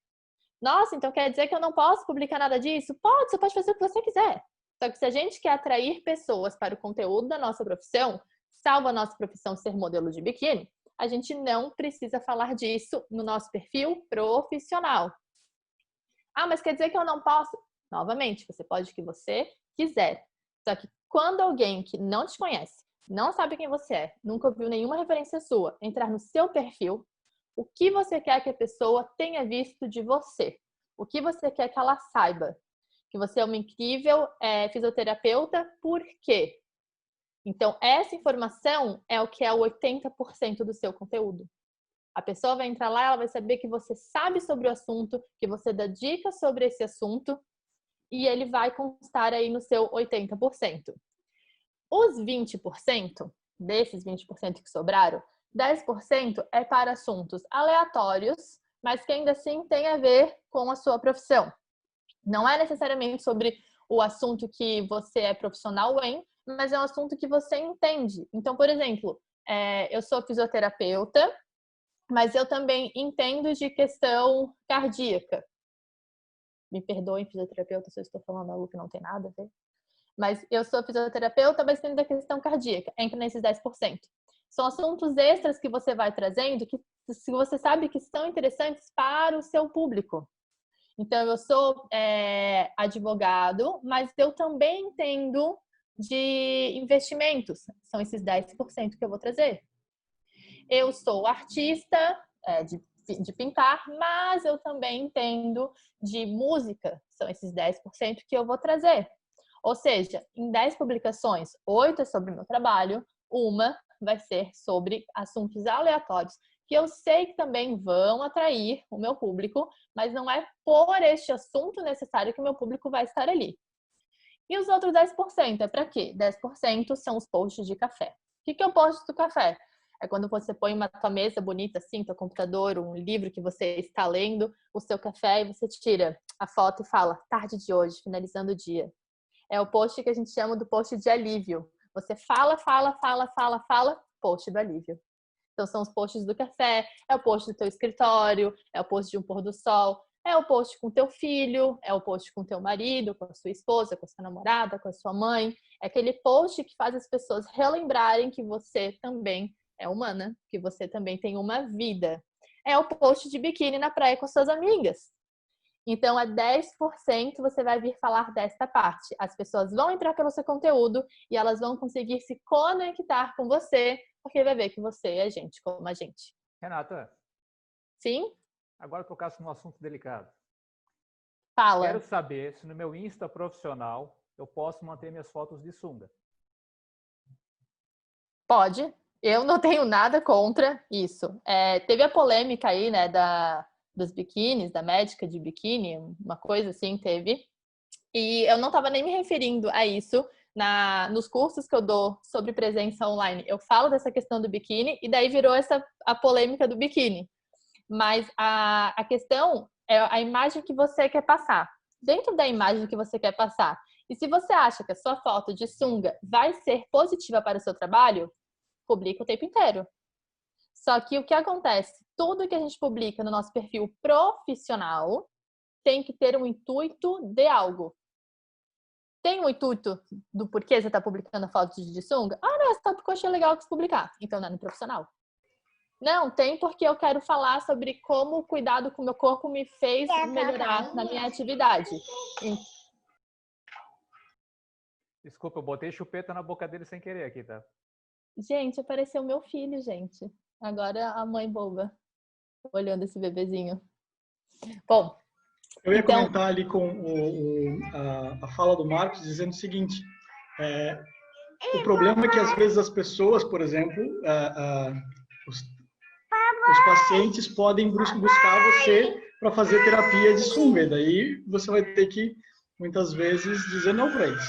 Nossa, então quer dizer que eu não posso publicar nada disso? Pode, você pode fazer o que você quiser. Só que se a gente quer atrair pessoas para o conteúdo da nossa profissão, salvo a nossa profissão ser modelo de biquíni, a gente não precisa falar disso no nosso perfil profissional. Ah, mas quer dizer que eu não posso? Novamente, você pode o que você quiser. Só que quando alguém que não te conhece, não sabe quem você é, nunca ouviu nenhuma referência sua, entrar no seu perfil, o que você quer que a pessoa tenha visto de você? O que você quer que ela saiba? Que você é uma incrível fisioterapeuta, por quê? Então, essa informação é o que é o 80% do seu conteúdo. A pessoa vai entrar lá, ela vai saber que você sabe sobre o assunto, que você dá dicas sobre esse assunto, e ele vai constar aí no seu 80%. Os 20%, desses 20% que sobraram, 10% é para assuntos aleatórios, mas que ainda assim tem a ver com a sua profissão. Não é necessariamente sobre o assunto que você é profissional em, mas é um assunto que você entende. Então, por exemplo, eu sou fisioterapeuta, mas eu também entendo de questão cardíaca. Me perdoem, fisioterapeuta, se eu estou falando algo que não tem nada a ver. Mas eu sou fisioterapeuta, mas entendo da questão cardíaca. Entra nesses 10%. São assuntos extras que você vai trazendo que você sabe que são interessantes para o seu público. Então, eu sou advogado, mas eu também entendo de investimentos. São esses 10% que eu vou trazer. Eu sou artista de pintar, mas eu também entendo de música. São esses 10% que eu vou trazer. Ou seja, em 10 publicações, 8 é sobre o meu trabalho, uma vai ser sobre assuntos aleatórios, que eu sei que também vão atrair o meu público, mas não é por este assunto necessário que o meu público vai estar ali. E os outros 10% é para quê? 10% são os posts de café. O que é o post do café? É quando você põe uma tua mesa bonita assim, teu computador, um livro que você está lendo, o seu café, e você tira a foto e fala, tarde de hoje, finalizando o dia. É o post que a gente chama do post de alívio. Você fala, post do alívio. Então, são os posts do café, é o post do teu escritório, é o post de um pôr do sol, é o post com teu filho, é o post com teu marido, com a sua esposa, com a sua namorada, com a sua mãe. É aquele post que faz as pessoas relembrarem que você também é humana, que você também tem uma vida. É o post de biquíni na praia com suas amigas. Então, a 10% você vai vir falar desta parte. As pessoas vão entrar pelo seu conteúdo e elas vão conseguir se conectar com você, porque vai ver que você é gente como a gente. Renata. Sim? Agora tocasse num assunto delicado. Fala. Quero saber se no meu Insta profissional eu posso manter minhas fotos de sunga. Pode. Eu não tenho nada contra isso. Teve a polêmica aí, né, dos biquínis, da médica de biquíni, uma coisa assim teve. E eu não estava nem me referindo a isso nos cursos que eu dou sobre presença online. Eu falo dessa questão do biquíni e daí virou a polêmica do biquíni. Mas a questão é a imagem que você quer passar. Dentro da imagem que você quer passar. E se você acha que a sua foto de sunga vai ser positiva para o seu trabalho, publica o tempo inteiro. Só que o que acontece? Tudo que a gente publica no nosso perfil profissional tem que ter um intuito de algo. Tem um intuito do porquê você está publicando a foto de sunga? Ah, não, é só porque eu achei legal que publicar. Então não é no profissional. Não, tem porque eu quero falar sobre como o cuidado com o meu corpo me fez melhorar na minha atividade. Desculpa, eu botei chupeta na boca dele sem querer aqui, tá? Gente, apareceu meu filho, gente. Agora a mãe boba, olhando esse bebezinho. Bom, Eu ia então, comentar ali com a fala do Marcos, dizendo o seguinte, o problema é que às vezes as pessoas, por exemplo, os pacientes podem buscar você para fazer terapia de sunga, e daí você vai ter que, muitas vezes, dizer não para eles.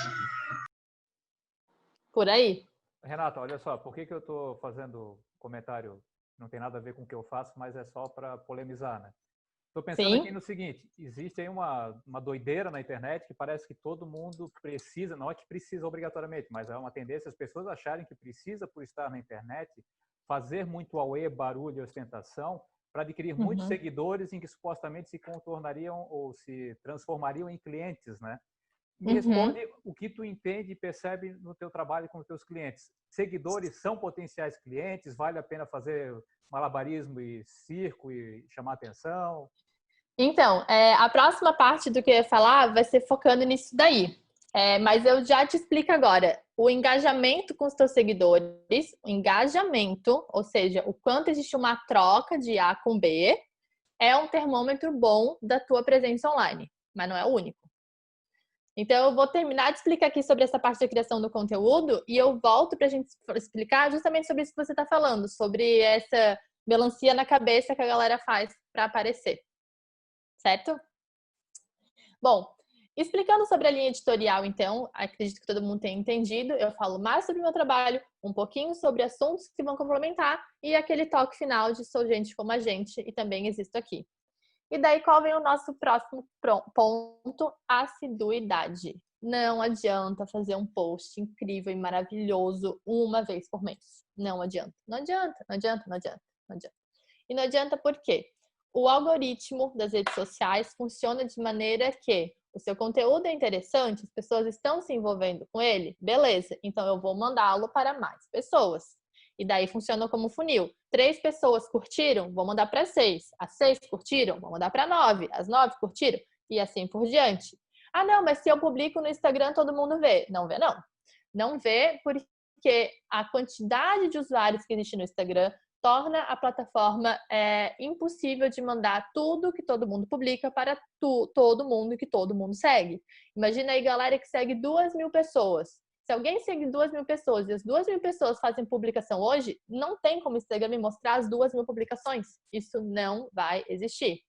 por aí. Renata, olha só, por que eu estou fazendo comentário? Não tem nada a ver com o que eu faço, mas é só para polemizar, né? Estou pensando aqui no seguinte, existe aí uma doideira na internet que parece que todo mundo precisa, não é que precisa obrigatoriamente, mas é uma tendência as pessoas acharem que precisa, por estar na internet, fazer muito auê, barulho e ostentação para adquirir muitos seguidores em que supostamente se contornariam ou se transformariam em clientes, né? Me responde o que tu entende e percebe no teu trabalho com os teus clientes. Seguidores são potenciais clientes? Vale a pena fazer malabarismo e circo e chamar atenção? Então, a próxima parte do que eu ia falar vai ser focando nisso daí. Mas eu já te explico agora. O engajamento com os teus seguidores, o engajamento, ou seja, o quanto existe uma troca de A com B, é um termômetro bom da tua presença online, mas não é o único. Então, eu vou terminar de explicar aqui sobre essa parte da criação do conteúdo e eu volto para a gente explicar justamente sobre isso que você está falando, sobre essa melancia na cabeça que a galera faz para aparecer. Certo? Bom, explicando sobre a linha editorial, então, acredito que todo mundo tenha entendido. Eu falo mais sobre o meu trabalho, um pouquinho sobre assuntos que vão complementar e aquele toque final de sou gente como a gente e também existo aqui. E daí, qual vem o nosso próximo ponto? Assiduidade. Não adianta fazer um post incrível e maravilhoso uma vez por mês. Não adianta. Não adianta, não adianta, não adianta, não adianta. E não adianta por quê? O algoritmo das redes sociais funciona de maneira que o seu conteúdo é interessante, as pessoas estão se envolvendo com ele, beleza, então eu vou mandá-lo para mais pessoas. E daí funciona como funil. 3 pessoas curtiram, vou mandar para 6. As 6 curtiram, vou mandar para 9. As 9 curtiram e assim por diante. Ah, não, mas se eu publico no Instagram, todo mundo vê. Não vê, não. Não vê porque a quantidade de usuários que existe no Instagram torna a plataforma impossível de mandar tudo que todo mundo publica para todo mundo que todo mundo segue. Imagina aí, galera, que segue 2.000 pessoas. Se alguém segue 2.000 pessoas e as 2.000 pessoas fazem publicação hoje, não tem como o Instagram me mostrar as 2.000 publicações. Isso não vai existir.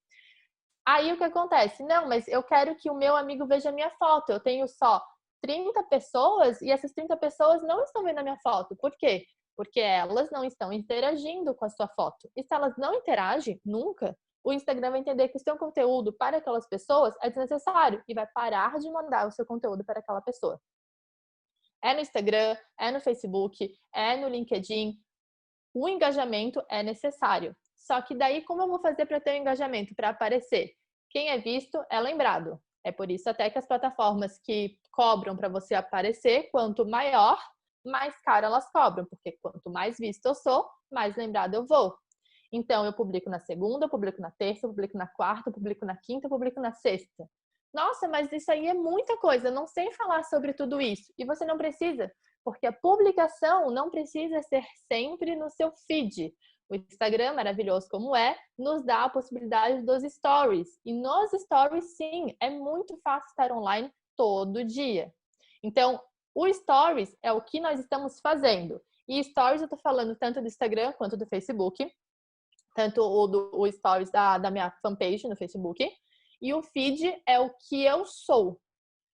Aí o que acontece? Não, mas eu quero que o meu amigo veja a minha foto. Eu tenho só 30 pessoas e essas 30 pessoas não estão vendo a minha foto. Por quê? Porque elas não estão interagindo com a sua foto. E se elas não interagem, nunca, o Instagram vai entender que o seu conteúdo para aquelas pessoas é desnecessário e vai parar de mandar o seu conteúdo para aquela pessoa. É no Instagram, é no Facebook, é no LinkedIn. O engajamento é necessário. Só que daí, como eu vou fazer para ter um engajamento, para aparecer? Quem é visto é lembrado. É por isso até que as plataformas que cobram para você aparecer, quanto maior, mais caro elas cobram. Porque quanto mais visto eu sou, mais lembrado eu vou. Então, eu publico na segunda, eu publico na terça, eu publico na quarta, eu publico na quinta, eu publico na sexta. Nossa, mas isso aí é muita coisa, eu não sei falar sobre tudo isso. E você não precisa, porque a publicação não precisa ser sempre no seu feed. O Instagram, maravilhoso como é, nos dá a possibilidade dos stories. E nos stories, sim, é muito fácil estar online todo dia. Então, o stories é o que nós estamos fazendo. E stories eu tô falando tanto do Instagram quanto do Facebook. Tanto o stories da minha fanpage no Facebook. E o feed é o que eu sou.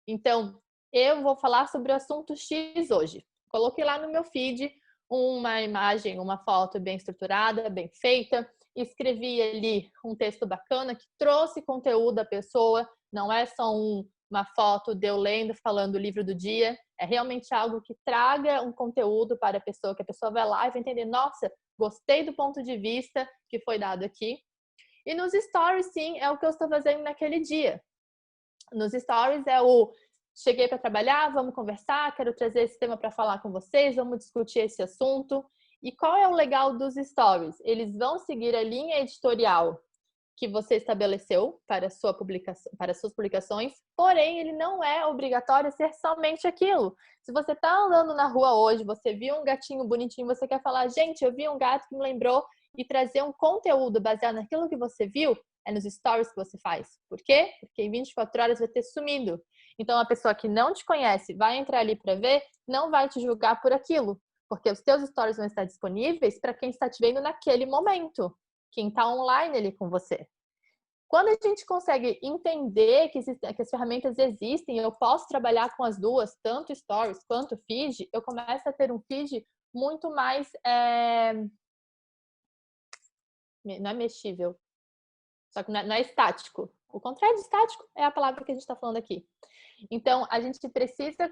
Então, eu vou falar sobre o assunto X hoje. Coloquei lá no meu feed uma imagem, uma foto bem estruturada, bem feita. Escrevi ali um texto bacana que trouxe conteúdo à pessoa. Não é só uma foto de eu lendo, falando o livro do dia. É realmente algo que traga um conteúdo para a pessoa, que a pessoa vai lá e vai entender, nossa, gostei do ponto de vista que foi dado aqui. E nos stories, sim, é o que eu estou fazendo naquele dia. Nos stories é o cheguei para trabalhar, vamos conversar, quero trazer esse tema para falar com vocês, vamos discutir esse assunto. E qual é o legal dos stories? Eles vão seguir a linha editorial que você estabeleceu para a sua publicação, para as suas publicações, porém ele não é obrigatório ser somente aquilo. Se você está andando na rua hoje, você viu um gatinho bonitinho, você quer falar, gente, eu vi um gato que me lembrou, e trazer um conteúdo baseado naquilo que você viu, é nos stories que você faz. Por quê? Porque em 24 horas vai ter sumido. Então a pessoa que não te conhece vai entrar ali para ver, não vai te julgar por aquilo, porque os teus stories vão estar disponíveis para quem está te vendo naquele momento, quem está online ali com você. Quando a gente consegue entender que as ferramentas existem, eu posso trabalhar com as duas, tanto stories quanto feed, eu começo a ter um feed muito mais, não é mexível, só que não é estático. O contrário de estático é a palavra que a gente está falando aqui. Então, a gente precisa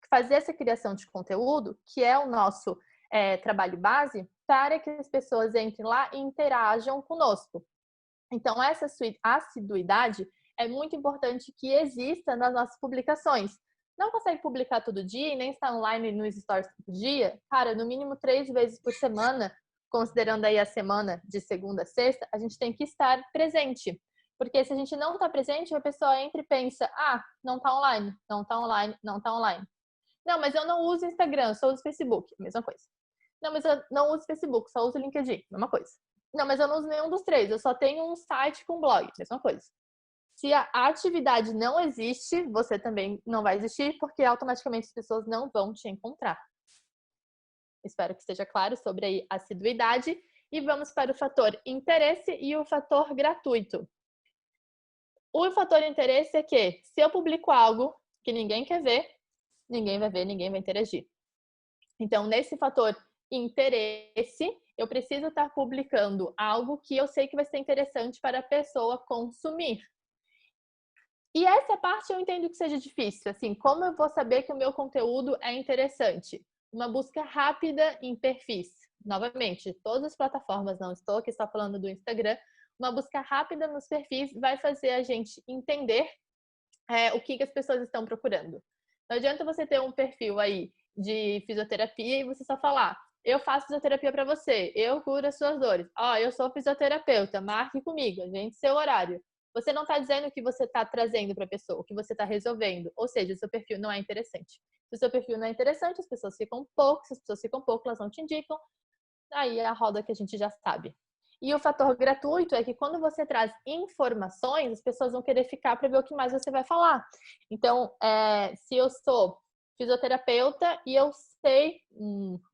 fazer essa criação de conteúdo, que é o nosso trabalho base, para que as pessoas entrem lá e interajam conosco. Então, essa assiduidade é muito importante que exista nas nossas publicações. Não consegue publicar todo dia e nem está online nos stories todo dia? Cara, no mínimo 3 vezes por semana, considerando aí a semana de segunda a sexta, a gente tem que estar presente. Porque se a gente não está presente, a pessoa entra e pensa, não está online, não está online, não está online. Não, mas eu não uso Instagram, só uso Facebook, mesma coisa. Não, mas eu não uso Facebook, só uso LinkedIn, mesma coisa. Não, mas eu não uso nenhum dos três, eu só tenho um site com blog, mesma coisa. Se a atividade não existe, você também não vai existir, porque automaticamente as pessoas não vão te encontrar. Espero que esteja claro sobre a assiduidade. E vamos para o fator interesse e o fator gratuito. O fator interesse é que, se eu publico algo que ninguém quer ver, ninguém vai ver, ninguém vai interagir. Então, nesse fator interesse, eu preciso estar publicando algo que eu sei que vai ser interessante para a pessoa consumir. E essa parte eu entendo que seja difícil. Assim, como eu vou saber que o meu conteúdo é interessante? Uma busca rápida em perfis. Novamente, todas as plataformas, não estou aqui só falando do Instagram. Uma busca rápida nos perfis vai fazer a gente entender o que as pessoas estão procurando. Não adianta você ter um perfil aí de fisioterapia e você só falar, eu faço fisioterapia para você, eu curo as suas dores. Eu sou fisioterapeuta, marque comigo, agende seu horário. Você não está dizendo o que você está trazendo para a pessoa, o que você está resolvendo. Ou seja, o seu perfil não é interessante. Se o seu perfil não é interessante, as pessoas ficam pouco. Se as pessoas ficam pouco, elas não te indicam. Aí é a roda que a gente já sabe. E o fator gratuito é que quando você traz informações, as pessoas vão querer ficar para ver o que mais você vai falar. Então, se eu sou fisioterapeuta e eu sei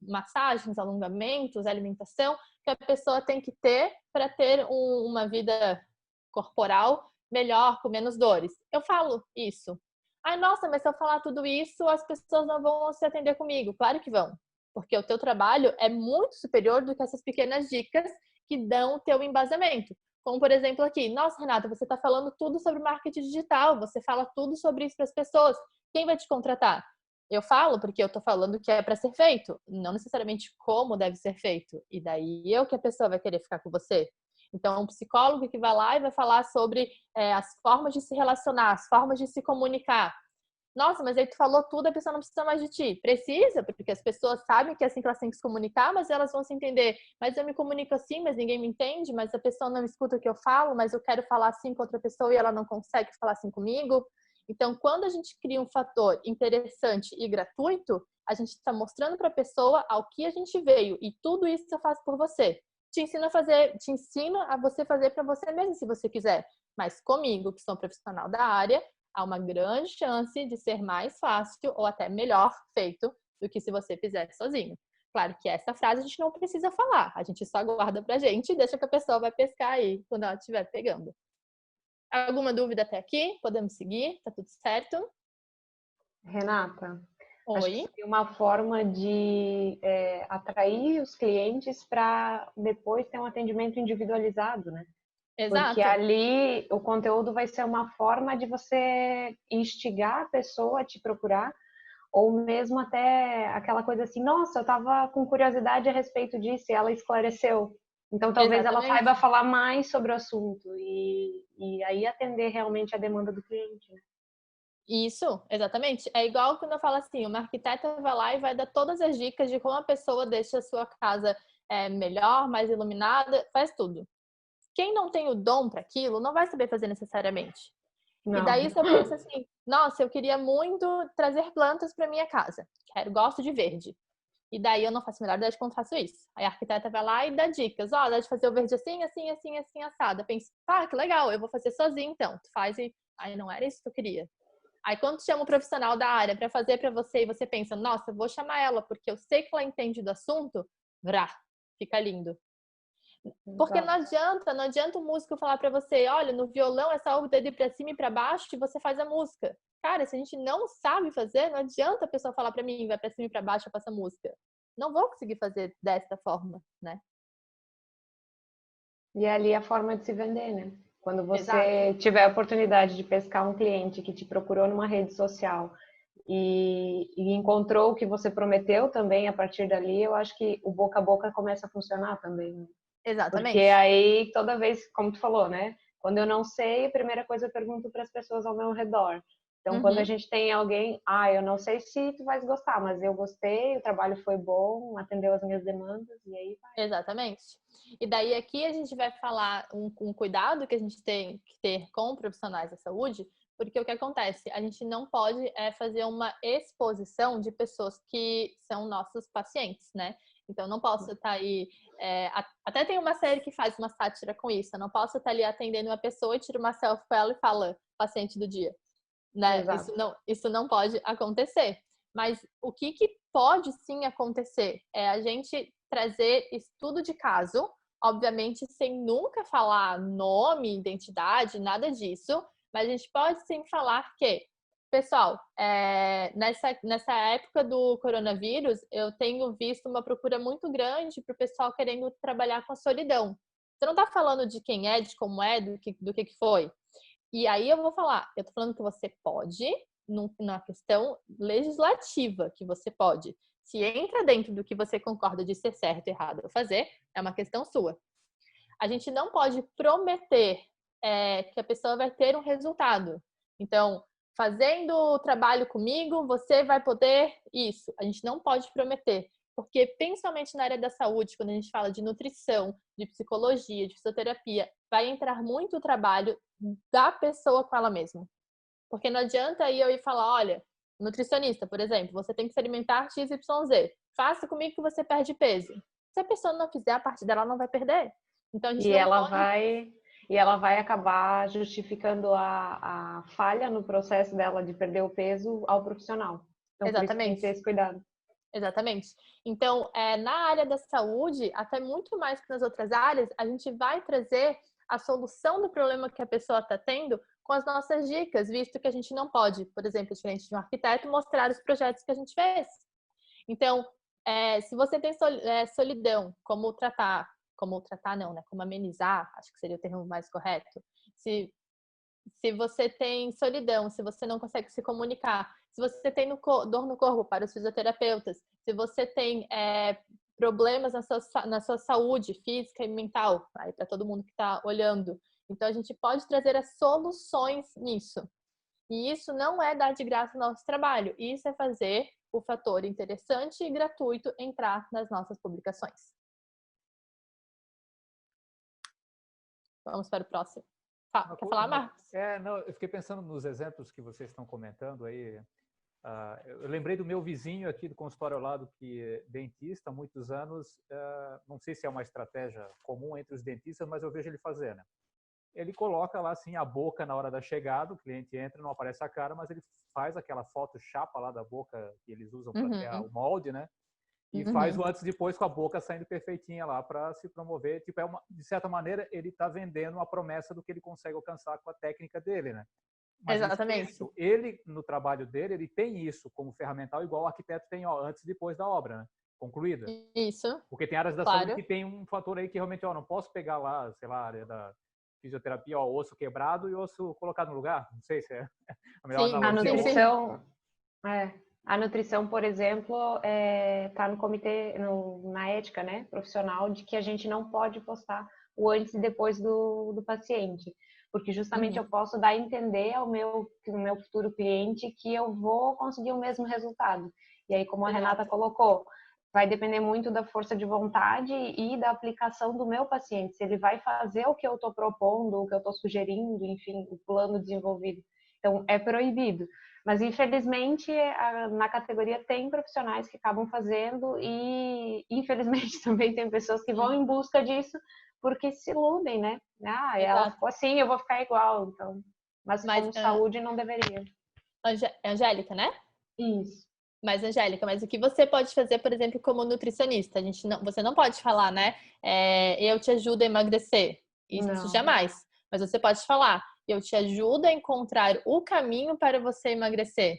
massagens, alongamentos, alimentação, que a pessoa tem que ter para ter uma vida corporal melhor, com menos dores. Eu falo isso. Nossa, mas se eu falar tudo isso, as pessoas não vão se atender comigo. Claro que vão. Porque o teu trabalho é muito superior do que essas pequenas dicas que dão o teu embasamento. Como, por exemplo, aqui. Nossa, Renata, você está falando tudo sobre marketing digital. Você fala tudo sobre isso para as pessoas. Quem vai te contratar? Eu falo porque eu estou falando que é para ser feito. Não necessariamente como deve ser feito. E daí que a pessoa vai querer ficar com você. Então, um psicólogo que vai lá e vai falar sobre as formas de se relacionar, as formas de se comunicar. Nossa, mas aí tu falou tudo, a pessoa não precisa mais de ti. Precisa, porque as pessoas sabem que é assim que elas têm que se comunicar, mas elas vão se entender. Mas eu me comunico assim, mas ninguém me entende, mas a pessoa não escuta o que eu falo, mas eu quero falar assim com outra pessoa e ela não consegue falar assim comigo. Então, quando a gente cria um fator interessante e gratuito, a gente está mostrando para a pessoa ao que a gente veio. E tudo isso eu faço por você. Te ensino a você fazer para você mesmo, se você quiser. Mas comigo, que sou um profissional da área, há uma grande chance de ser mais fácil ou até melhor feito do que se você fizesse sozinho. Claro que essa frase a gente não precisa falar, a gente só guarda pra gente e deixa que a pessoa vai pescar aí quando ela estiver pegando. Alguma dúvida até aqui? Podemos seguir? Tá tudo certo? Renata, Oi. acho que seria uma forma de atrair os clientes para depois ter um atendimento individualizado, né? Exato. Porque ali o conteúdo vai ser uma forma de você instigar a pessoa a te procurar, ou mesmo até aquela coisa assim, nossa, eu estava com curiosidade a respeito disso e ela esclareceu. Então talvez Exatamente. ela saiba falar mais sobre o assunto e aí atender realmente a demanda do cliente, né? Isso, exatamente. É igual quando eu falo assim, uma arquiteta vai lá e vai dar todas as dicas de como a pessoa deixa a sua casa melhor, mais iluminada, faz tudo. quem não tem o dom para aquilo não vai saber fazer necessariamente. Não. E daí você pensa assim, nossa, eu queria muito trazer plantas para minha casa. Gosto de verde. E daí eu não faço a menor ideia de como faço isso. Aí a arquiteta vai lá e dá dicas. Ó, dá de fazer o verde assim, assim, assim, assim, assado. Eu penso, que legal, eu vou fazer sozinho então. Tu faz e... Aí não era isso que eu queria. Aí quando tu chama um profissional da área para fazer para você e você pensa, nossa, eu vou chamar ela porque eu sei que ela entende do assunto, fica lindo. Porque não adianta o músico falar para você, olha, no violão é só o dedo para cima e para baixo e você faz a música. Cara, se a gente não sabe fazer, não adianta a pessoa falar para mim, vai para cima e para baixo, eu faço a música. Não vou conseguir fazer desta forma, né? E ali a forma de se vender, né? Quando você Exato. tiver a oportunidade de pescar um cliente que te procurou numa rede social e encontrou o que você prometeu também a partir dali, eu acho que o boca a boca começa a funcionar também, né? Porque Exatamente. aí, toda vez, como tu falou, né? Quando eu não sei, a primeira coisa eu pergunto para as pessoas ao meu redor. Então, quando a gente tem alguém, eu não sei se tu vais gostar, mas eu gostei, o trabalho foi bom, atendeu as minhas demandas, e aí vai. Exatamente. E daí aqui a gente vai falar um cuidado que a gente tem que ter com profissionais da saúde, porque o que acontece? A gente não pode fazer uma exposição de pessoas que são nossos pacientes, né? Então, não posso estar aí... até tem uma série que faz uma sátira com isso. Eu não posso estar ali atendendo uma pessoa e tiro uma selfie com ela e fala, paciente do dia. Né? Isso não pode acontecer. Mas o que pode sim acontecer é a gente trazer estudo de caso, obviamente sem nunca falar nome, identidade, nada disso, mas a gente pode sim falar que, pessoal, nessa época do coronavírus, eu tenho visto uma procura muito grande para o pessoal querendo trabalhar com a solidão. Você não está falando de quem é, de como é, do que foi. E aí eu vou falar, eu tô falando que você pode, na questão legislativa, que você pode. Se entra dentro do que você concorda de ser certo, errado ou fazer, é uma questão sua. A gente não pode prometer que a pessoa vai ter um resultado. Então, fazendo o trabalho comigo, você vai poder isso. A gente não pode prometer. Porque, principalmente na área da saúde, quando a gente fala de nutrição, de psicologia, de fisioterapia, vai entrar muito o trabalho da pessoa com ela mesma. Porque não adianta aí eu ir falar, olha, nutricionista, por exemplo, você tem que se alimentar XYZ. Faça comigo que você perde peso. Se a pessoa não fizer, a parte dela não vai perder. Então a gente não pode... E ela vai acabar justificando a falha no processo dela de perder o peso ao profissional. Então, por isso que tem que ter esse cuidado. Exatamente. Então, na área da saúde, até muito mais que nas outras áreas, a gente vai trazer a solução do problema que a pessoa está tendo com as nossas dicas, visto que a gente não pode, por exemplo, diferente de um arquiteto, mostrar os projetos que a gente fez. Então, se você tem solidão, como tratar não, né? Como amenizar, acho que seria o termo mais correto. Se você tem solidão, se você não consegue se comunicar, se você tem dor no corpo para os fisioterapeutas, se você tem problemas na sua saúde física e mental, aí para todo mundo que está olhando. Então, a gente pode trazer as soluções nisso. E isso não é dar de graça o nosso trabalho, isso é fazer o fator interessante e gratuito entrar nas nossas publicações. Vamos para o próximo. Quer falar, Marcos? Não, eu fiquei pensando nos exemplos que vocês estão comentando aí. Eu lembrei do meu vizinho aqui do consultório ao lado, que é dentista há muitos anos. Não sei se é uma estratégia comum entre os dentistas, mas eu vejo ele fazer, né? Ele coloca lá assim a boca na hora da chegada, o cliente entra, não aparece a cara, mas ele faz aquela foto chapa lá da boca que eles usam para ter o molde, né? E faz o antes e depois com a boca saindo perfeitinha lá para se promover. Tipo, de certa maneira, ele está vendendo uma promessa do que ele consegue alcançar com a técnica dele, né? Mas exatamente. Ele, no trabalho dele, ele tem isso como ferramental, igual o arquiteto tem antes e depois da obra, né? Concluída. Isso. Porque tem áreas da saúde que tem um fator aí que realmente, não posso pegar lá, sei lá, a área da fisioterapia, osso quebrado e osso colocado no lugar. Não sei se é a melhor analogia. A nutrição, por exemplo, está no comitê, na ética, né, profissional, de que a gente não pode postar o antes e depois do paciente, porque justamente eu posso dar a entender ao meu futuro cliente que eu vou conseguir o mesmo resultado. E aí, como a Renata colocou, vai depender muito da força de vontade e da aplicação do meu paciente, se ele vai fazer o que eu estou propondo, o que eu estou sugerindo, enfim, o plano desenvolvido. Então, é proibido. Mas, infelizmente, na categoria tem profissionais que acabam fazendo e, infelizmente, também tem pessoas que vão em busca disso porque se iludem, né? Ah, ela ficou assim, eu vou ficar igual. Então, mas como saúde não deveria. Angélica, né? Isso. Angélica, mas o que você pode fazer, por exemplo, como nutricionista? Você não pode falar, né? Eu te ajudo a emagrecer. Isso jamais. Mas você pode falar, eu te ajudo a encontrar o caminho para você emagrecer.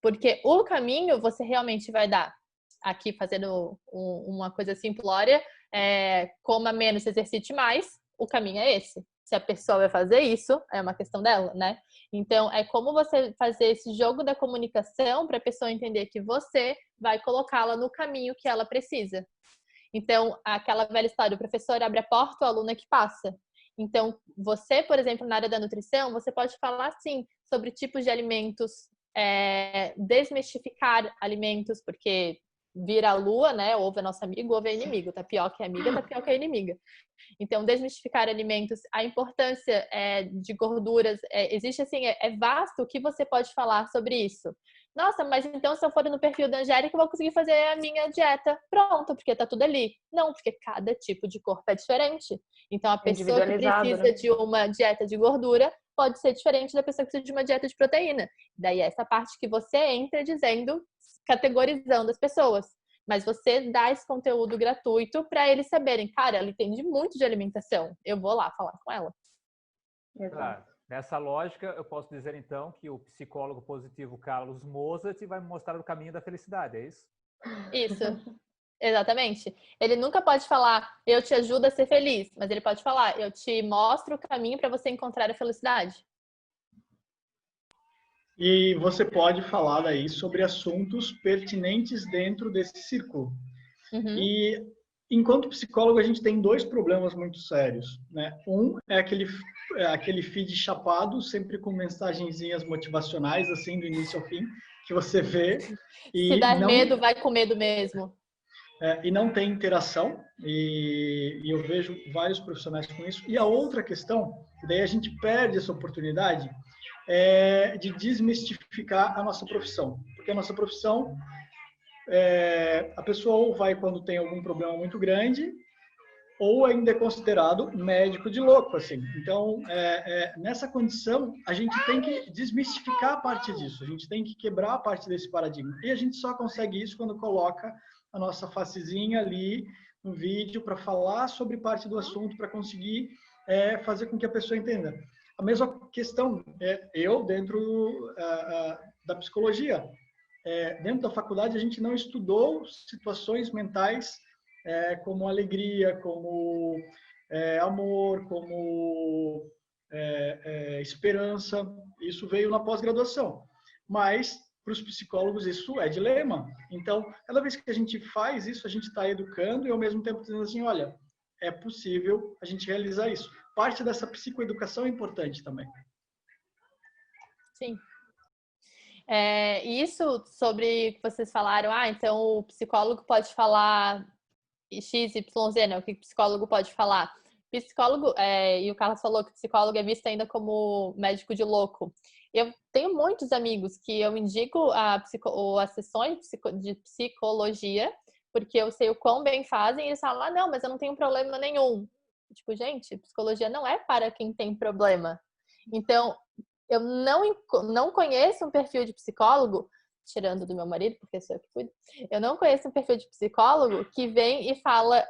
Porque o caminho você realmente vai dar. Aqui, fazendo uma coisa simplória, coma menos, exercite mais, o caminho é esse. Se a pessoa vai fazer isso, é uma questão dela, né? Então, é como você fazer esse jogo da comunicação para a pessoa entender que você vai colocá-la no caminho que ela precisa. Então, aquela velha história, o professor abre a porta, o aluno é que passa. Então, você, por exemplo, na área da nutrição, você pode falar, sim, sobre tipos de alimentos, desmistificar alimentos, porque vira a lua, né? Ovo é nosso amigo, ovo é inimigo. Tapioca é amiga, tapioca é inimiga. Então, desmistificar alimentos, a importância de gorduras, existe assim, é vasto o que você pode falar sobre isso. Nossa, mas então se eu for no perfil da Angélica, eu vou conseguir fazer a minha dieta. Pronto, porque tá tudo ali. Não, porque cada tipo de corpo é diferente. Então, a pessoa que precisa, né, de uma dieta de gordura pode ser diferente da pessoa que precisa de uma dieta de proteína. Daí, essa parte que você entra dizendo, categorizando as pessoas. Mas você dá esse conteúdo gratuito para eles saberem, cara, ela entende muito de alimentação. Eu vou lá falar com ela. Claro. Nessa lógica, eu posso dizer, então, que o psicólogo positivo Carlos Mozart vai me mostrar o caminho da felicidade, é isso? Isso, exatamente. Ele nunca pode falar, eu te ajudo a ser feliz, mas ele pode falar, eu te mostro o caminho para você encontrar a felicidade. E você pode falar daí sobre assuntos pertinentes dentro desse círculo. Uhum. E, enquanto psicólogo, a gente tem dois problemas muito sérios, né? Um é aquele feed chapado, sempre com mensagenzinhas motivacionais, assim, do início ao fim, que você vê. Se dar medo, vai com medo mesmo. E não tem interação, e eu vejo vários profissionais com isso. E a outra questão, daí a gente perde essa oportunidade, é de desmistificar a nossa profissão. Porque a nossa profissão, a pessoa ou vai quando tem algum problema muito grande, ou ainda é considerado médico de louco, assim. Então, nessa condição, a gente tem que desmistificar a parte disso, a gente tem que quebrar a parte desse paradigma. E a gente só consegue isso quando coloca a nossa facezinha ali no vídeo para falar sobre parte do assunto, para conseguir fazer com que a pessoa entenda. A mesma questão, eu dentro da psicologia, dentro da faculdade a gente não estudou situações mentais como alegria, como amor, como esperança. Isso veio na pós-graduação. Mas, para os psicólogos, isso é dilema. Então, cada vez que a gente faz isso, a gente está educando e, ao mesmo tempo, dizendo assim, olha, é possível a gente realizar isso. Parte dessa psicoeducação é importante também. Sim. Isso sobre o que vocês falaram, então o psicólogo pode falar XYZ, né? O que o psicólogo pode falar? Psicólogo, e o Carlos falou que o psicólogo é visto ainda como médico de louco. Eu tenho muitos amigos que eu indico as sessões de psicologia, porque eu sei o quão bem fazem, e eles falam, não, mas eu não tenho problema nenhum. Tipo, gente, psicologia não é para quem tem problema. Então, eu não conheço um perfil de psicólogo, tirando do meu marido, porque sou eu que cuido, eu não conheço um perfil de psicólogo que vem e fala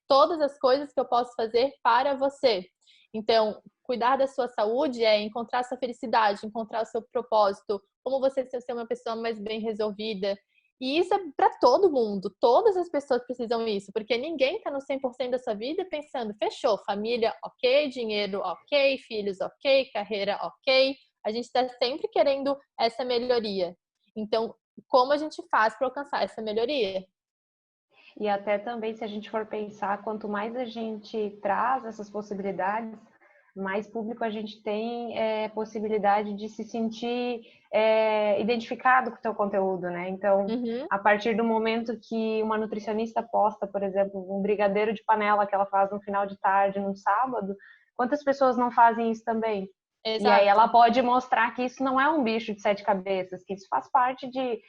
todas as coisas que eu posso fazer para você. Então, cuidar da sua saúde é encontrar sua felicidade, encontrar o seu propósito, como você ser uma pessoa mais bem resolvida. E isso é para todo mundo, todas as pessoas precisam disso, porque ninguém está no 100% da sua vida pensando, fechou, família ok, dinheiro ok, filhos ok, carreira ok. A gente está sempre querendo essa melhoria. Então, como a gente faz para alcançar essa melhoria? E até também, se a gente for pensar, quanto mais a gente traz essas possibilidades, mais público a gente tem possibilidade de se sentir identificado com o teu conteúdo, né? Então, a partir do momento que uma nutricionista posta, por exemplo, um brigadeiro de panela que ela faz no final de tarde, no sábado, quantas pessoas não fazem isso também? Exato. E aí ela pode mostrar que isso não é um bicho de 7 cabeças, que isso faz parte de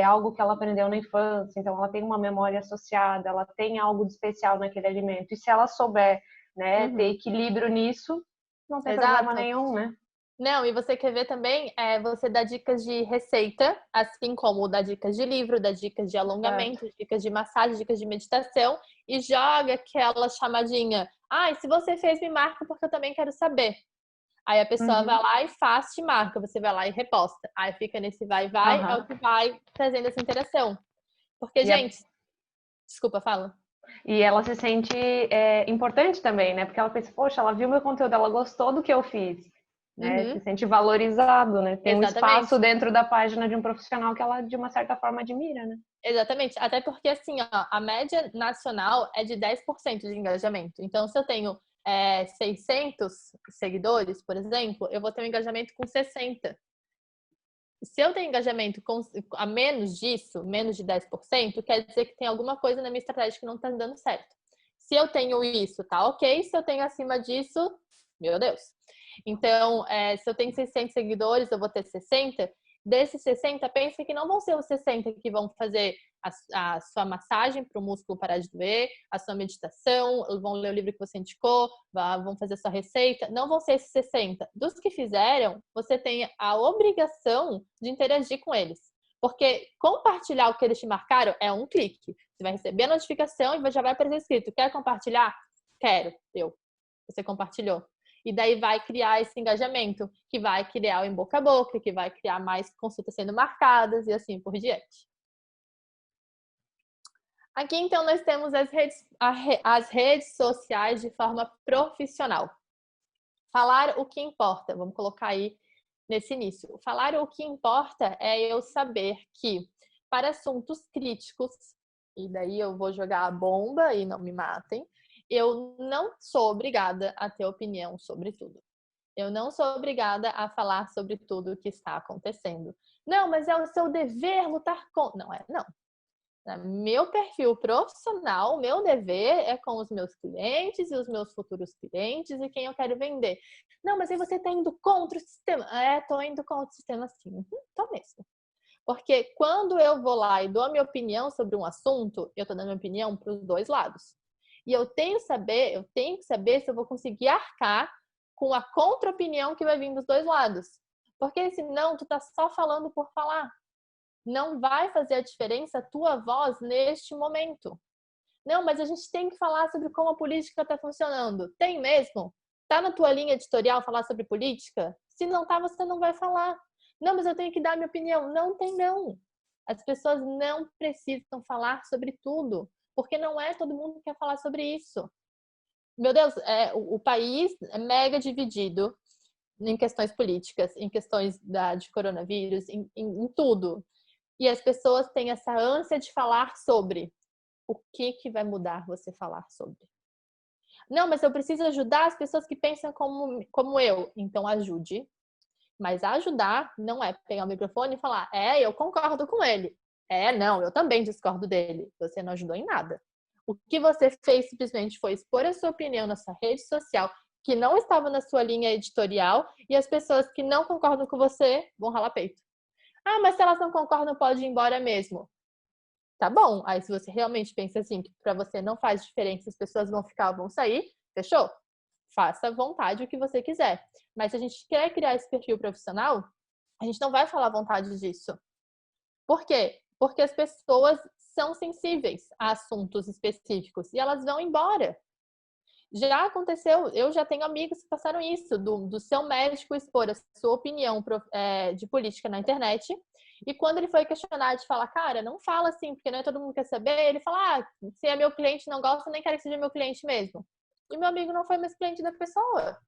algo que ela aprendeu na infância, então ela tem uma memória associada, ela tem algo de especial naquele alimento. E se ela souber, né, ter equilíbrio nisso, não tem problema nenhum, né? Não, e você quer ver também, você dá dicas de receita, assim como dá dicas de livro, dá dicas de alongamento, dicas de massagem, dicas de meditação, e joga aquela chamadinha. E se você fez, me marca, porque eu também quero saber. Aí a pessoa vai lá e faz, te marca, você vai lá e reposta. Aí fica nesse vai, é o que vai trazendo essa interação. Porque, gente, desculpa, fala. E ela se sente importante também, né? Porque ela pensa, poxa, ela viu meu conteúdo, ela gostou do que eu fiz. Né? Se sente valorizado, né? Tem um espaço dentro da página de um profissional que ela, de uma certa forma, admira, né? Exatamente. Até porque, assim, a média nacional é de 10% de engajamento. Então, se eu tenho 600 seguidores, por exemplo, eu vou ter um engajamento com 60. Se eu tenho engajamento a menos disso, menos de 10%, quer dizer que tem alguma coisa na minha estratégia que não está dando certo. Se eu tenho isso, tá ok. Se eu tenho acima disso, meu Deus. Então, se eu tenho 600 seguidores, eu vou ter 60. Desses 60, pensa que não vão ser os 60 que vão fazer a sua massagem para o músculo parar de doer, a sua meditação, vão ler o livro que você indicou, vão fazer a sua receita. Não vão ser esses 60. Dos que fizeram, você tem a obrigação de interagir com eles. Porque compartilhar o que eles te marcaram é um clique. Você vai receber a notificação e já vai aparecer escrito: quer compartilhar? Quero. Você compartilhou. E daí vai criar esse engajamento, que vai criar o em boca a boca, que vai criar mais consultas sendo marcadas e assim por diante. Aqui, então, nós temos as redes sociais de forma profissional. Falar o que importa. Vamos colocar aí nesse início. Falar o que importa é eu saber que, para assuntos críticos, e daí eu vou jogar a bomba e não me matem, eu não sou obrigada a ter opinião sobre tudo. Eu não sou obrigada a falar sobre tudo o que está acontecendo. Não, mas é o seu dever lutar contra. Não é, não. Meu perfil profissional, meu dever é com os meus clientes e os meus futuros clientes e quem eu quero vender. Não, mas aí você está indo contra o sistema. Estou indo contra o sistema sim. Tô mesmo. Porque quando eu vou lá e dou a minha opinião sobre um assunto, eu estou dando a minha opinião para os dois lados. E eu tenho que saber se eu vou conseguir arcar com a contra-opinião que vai vir dos dois lados. Porque senão tu tá só falando por falar. Não vai fazer a diferença a tua voz neste momento. Não, mas a gente tem que falar sobre como a política está funcionando. Tem mesmo? Tá na tua linha editorial falar sobre política? Se não tá, você não vai falar. Não, mas eu tenho que dar a minha opinião. Não tem não. As pessoas não precisam falar sobre tudo. Porque não é todo mundo que quer falar sobre isso. Meu Deus, o país é mega dividido em questões políticas, em questões de coronavírus, em tudo. E as pessoas têm essa ânsia de falar sobre. O que vai mudar você falar sobre? Não, mas eu preciso ajudar as pessoas que pensam como eu. Então ajude. Mas ajudar não é pegar o microfone e falar: eu concordo com ele. Não, eu também discordo dele. Você não ajudou em nada. O que você fez simplesmente foi expor a sua opinião na sua rede social, que não estava na sua linha editorial, e as pessoas que não concordam com você vão ralar peito. Mas se elas não concordam, pode ir embora mesmo. Tá bom. Aí se você realmente pensa assim, que para você não faz diferença, as pessoas vão sair, fechou? Faça à vontade o que você quiser. Mas se a gente quer criar esse perfil profissional, a gente não vai falar à vontade disso. Por quê? Porque as pessoas são sensíveis a assuntos específicos e elas vão embora. Já aconteceu, eu já tenho amigos que passaram isso, do seu médico expor a sua opinião de política na internet, e quando ele foi questionado de falar, cara, não fala assim, porque não é todo mundo quer saber, ele fala, se é meu cliente não gosta, nem quero que seja meu cliente mesmo. E meu amigo não foi mais cliente da pessoa.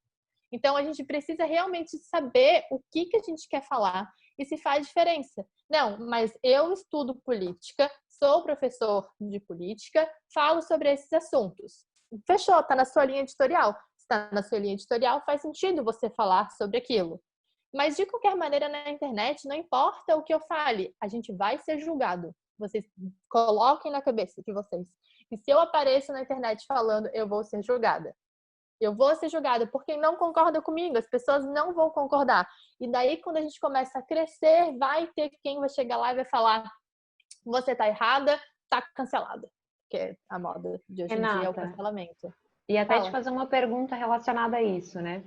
Então, a gente precisa realmente saber o que a gente quer falar e se faz diferença. Não, mas eu estudo política, sou professor de política, falo sobre esses assuntos. Fechou, tá na sua linha editorial. está na sua linha editorial, faz sentido você falar sobre aquilo. Mas, de qualquer maneira, na internet, não importa o que eu fale, a gente vai ser julgado. Vocês coloquem na cabeça de vocês. E se eu apareço na internet falando, eu vou ser julgada. Eu vou ser julgada por quem não concorda comigo. As pessoas não vão concordar. E daí, quando a gente começa a crescer, vai ter quem vai chegar lá e vai falar: você tá errada, tá cancelada. Que a moda de hoje em dia é o cancelamento. E até te fazer uma pergunta relacionada a isso, né?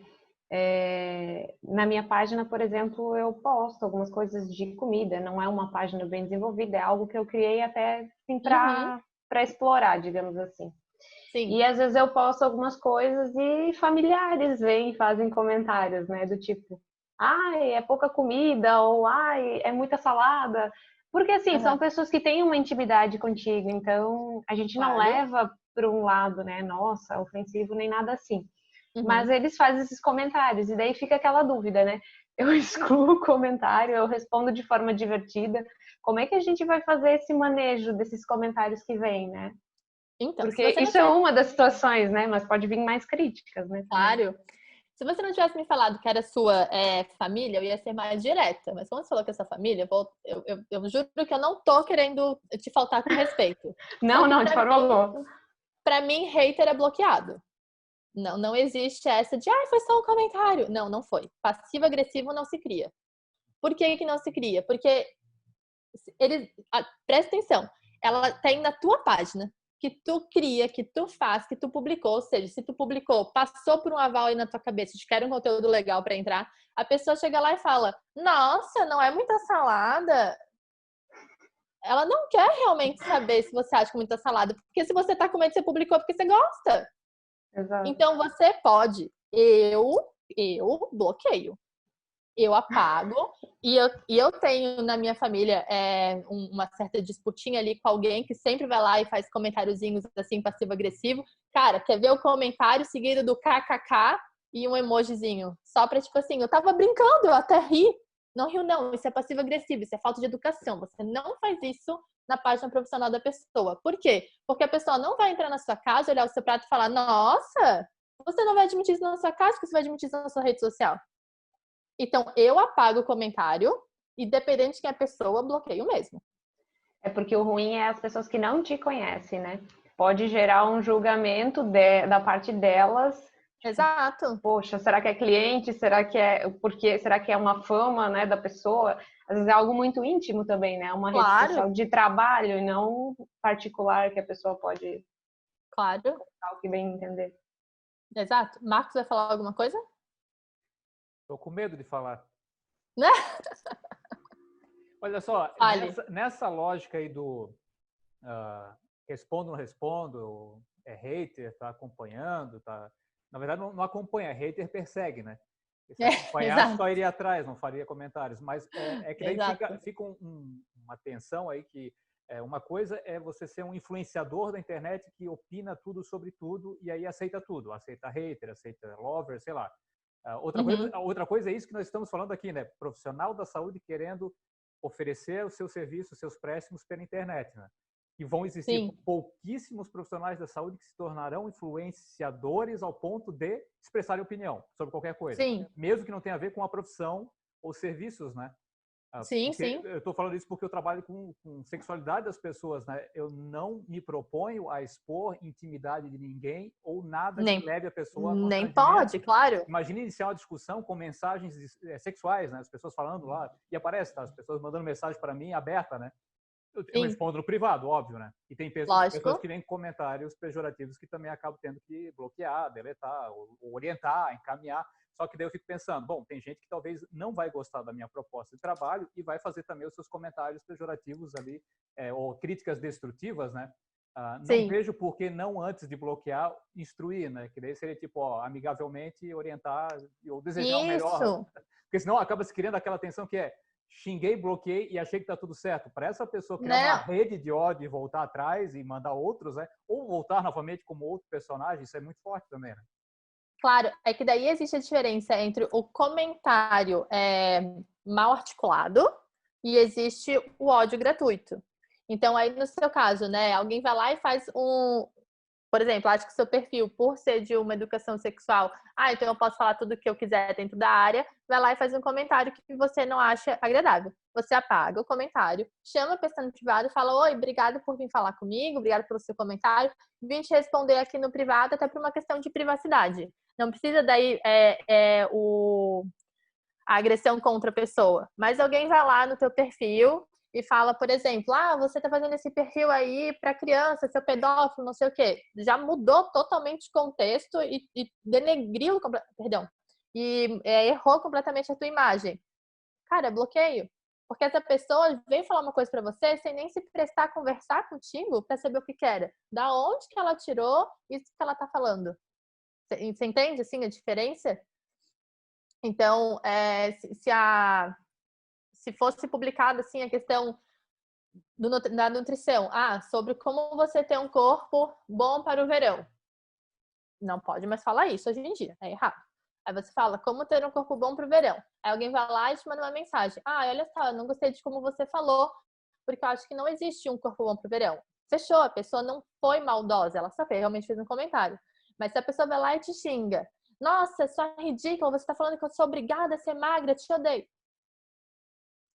Na minha página, por exemplo, eu posto algumas coisas de comida. Não é uma página bem desenvolvida, é algo que eu criei até assim, para explorar, digamos assim. Sim. E às vezes eu posto algumas coisas e familiares vêm e fazem comentários, né? Do tipo, ai, é pouca comida, ou ai, é muita salada. Porque assim, são pessoas que têm uma intimidade contigo, então a gente não leva para um lado, né? Nossa, ofensivo nem nada assim. Mas eles fazem esses comentários e daí fica aquela dúvida, né? Eu excluo o comentário, eu respondo de forma divertida. Como é que a gente vai fazer esse manejo desses comentários que vêm, né? Então, porque isso é uma das situações, né? Mas pode vir mais críticas, né? Claro. Se você não tivesse me falado que era sua família, eu ia ser mais direta. Mas como você falou que é sua família, eu juro que eu não tô querendo te faltar com respeito. Não, de forma alguma. Pra mim, hater é bloqueado. Não existe essa de, foi só um comentário. Não foi. Passivo-agressivo não se cria. Por que não se cria? Porque presta atenção, ela tem na tua página, que tu cria, que tu faz, que tu publicou, ou seja, se tu publicou, passou por um aval aí na tua cabeça de que era um conteúdo legal para entrar, a pessoa chega lá e fala: nossa, não é muita salada. Ela não quer realmente saber se você acha que é muita salada, porque se você tá com medo, você publicou porque você gosta. Exato. Então você pode. Eu bloqueio. Eu apago. E eu tenho na minha família uma certa disputinha ali com alguém que sempre vai lá e faz comentáriozinhos assim, passivo-agressivo. Cara, quer ver o comentário seguido do kkk e um emojizinho? Só pra, tipo assim, eu tava brincando, eu até ri. Não rio, não. Isso é passivo-agressivo, isso é falta de educação. Você não faz isso na página profissional da pessoa. Por quê? Porque a pessoa não vai entrar na sua casa, olhar o seu prato e falar: nossa, você não vai admitir isso na sua casa, porque você vai admitir isso na sua rede social. Então, eu apago o comentário e, dependente de quem é a pessoa, bloqueio mesmo. É porque o ruim é as pessoas que não te conhecem, né? Pode gerar um julgamento da parte delas. Exato. Poxa, será que é cliente? Será que é uma fama, né, da pessoa? Às vezes é algo muito íntimo também, né? Uma rede social de trabalho e não particular que a pessoa pode colocar o que bem entender. Exato. Marcos vai falar alguma coisa? Tô com medo de falar. Né? Olha só, nessa lógica aí do respondo, não respondo, é hater, tá acompanhando, tá... Na verdade, não acompanha, é hater persegue, né? Se acompanhar, só iria atrás, não faria comentários. Mas é que daí fica uma tensão aí que uma coisa é você ser um influenciador da internet que opina tudo sobre tudo e aí aceita tudo. Aceita hater, aceita lover, sei lá. Outra coisa é isso que nós estamos falando aqui, né? Profissional da saúde querendo oferecer os seus serviços, os seus préstimos pela internet, né? E vão existir pouquíssimos profissionais da saúde que se tornarão influenciadores ao ponto de expressarem opinião sobre qualquer coisa. Sim. Mesmo que não tenha a ver com a profissão ou serviços, né? Sim. Eu estou falando isso porque eu trabalho com sexualidade das pessoas, né? Eu não me proponho a expor intimidade de ninguém ou nada que leve a pessoa a nem pode, claro. Imagine iniciar uma discussão com mensagens sexuais, né? As pessoas falando lá, e aparece, tá? As pessoas mandando mensagem para mim aberta, né? Eu respondo no privado, óbvio, né? E tem pessoas que vêm com comentários pejorativos que também acabam tendo que bloquear, deletar, ou orientar, encaminhar. Só que daí eu fico pensando, bom, tem gente que talvez não vai gostar da minha proposta de trabalho e vai fazer também os seus comentários pejorativos ali, ou críticas destrutivas, né? Não vejo por que não, antes de bloquear, instruir, né? Que daí seria tipo, amigavelmente orientar ou desejar o melhor. Porque senão acaba se criando aquela tensão que xinguei, bloqueei e achei que tá tudo certo. Para essa pessoa criar uma rede de ódio e voltar atrás e mandar outros, né? Ou voltar novamente como outro personagem, isso é muito forte também, né? Claro, é que daí existe a diferença entre o comentário mal articulado e existe o ódio gratuito. Então, aí no seu caso, né? Alguém vai lá e faz por exemplo, acho que seu perfil, por ser de uma educação sexual, então eu posso falar tudo o que eu quiser dentro da área, vai lá e faz um comentário que você não acha agradável. Você apaga o comentário, chama a pessoa no privado e fala: oi, obrigado por vir falar comigo, obrigado pelo seu comentário, vim te responder aqui no privado, até por uma questão de privacidade. Não precisa daí a agressão contra a pessoa, mas alguém vai lá no teu perfil e fala, por exemplo, você tá fazendo esse perfil aí para criança, seu pedófilo, não sei o quê. Já mudou totalmente o contexto e denegriu, perdão, e errou completamente a tua imagem. Cara, é bloqueio. Porque essa pessoa vem falar uma coisa para você sem nem se prestar a conversar contigo para saber o que era. Da onde que ela tirou isso que ela tá falando. Você entende, assim, a diferença? Então, se fosse publicada assim a questão da nutrição, sobre como você ter um corpo bom para o verão. Não pode mais falar isso hoje em dia, é errado. Aí você fala, como ter um corpo bom para o verão. Aí alguém vai lá e te manda uma mensagem. Olha só, eu não gostei de como você falou, porque eu acho que não existe um corpo bom para o verão. Fechou, a pessoa não foi maldosa, ela só realmente fez um comentário. Mas se a pessoa vai lá e te xinga, nossa, isso é ridículo, você está falando que eu sou obrigada a ser magra, te odeio.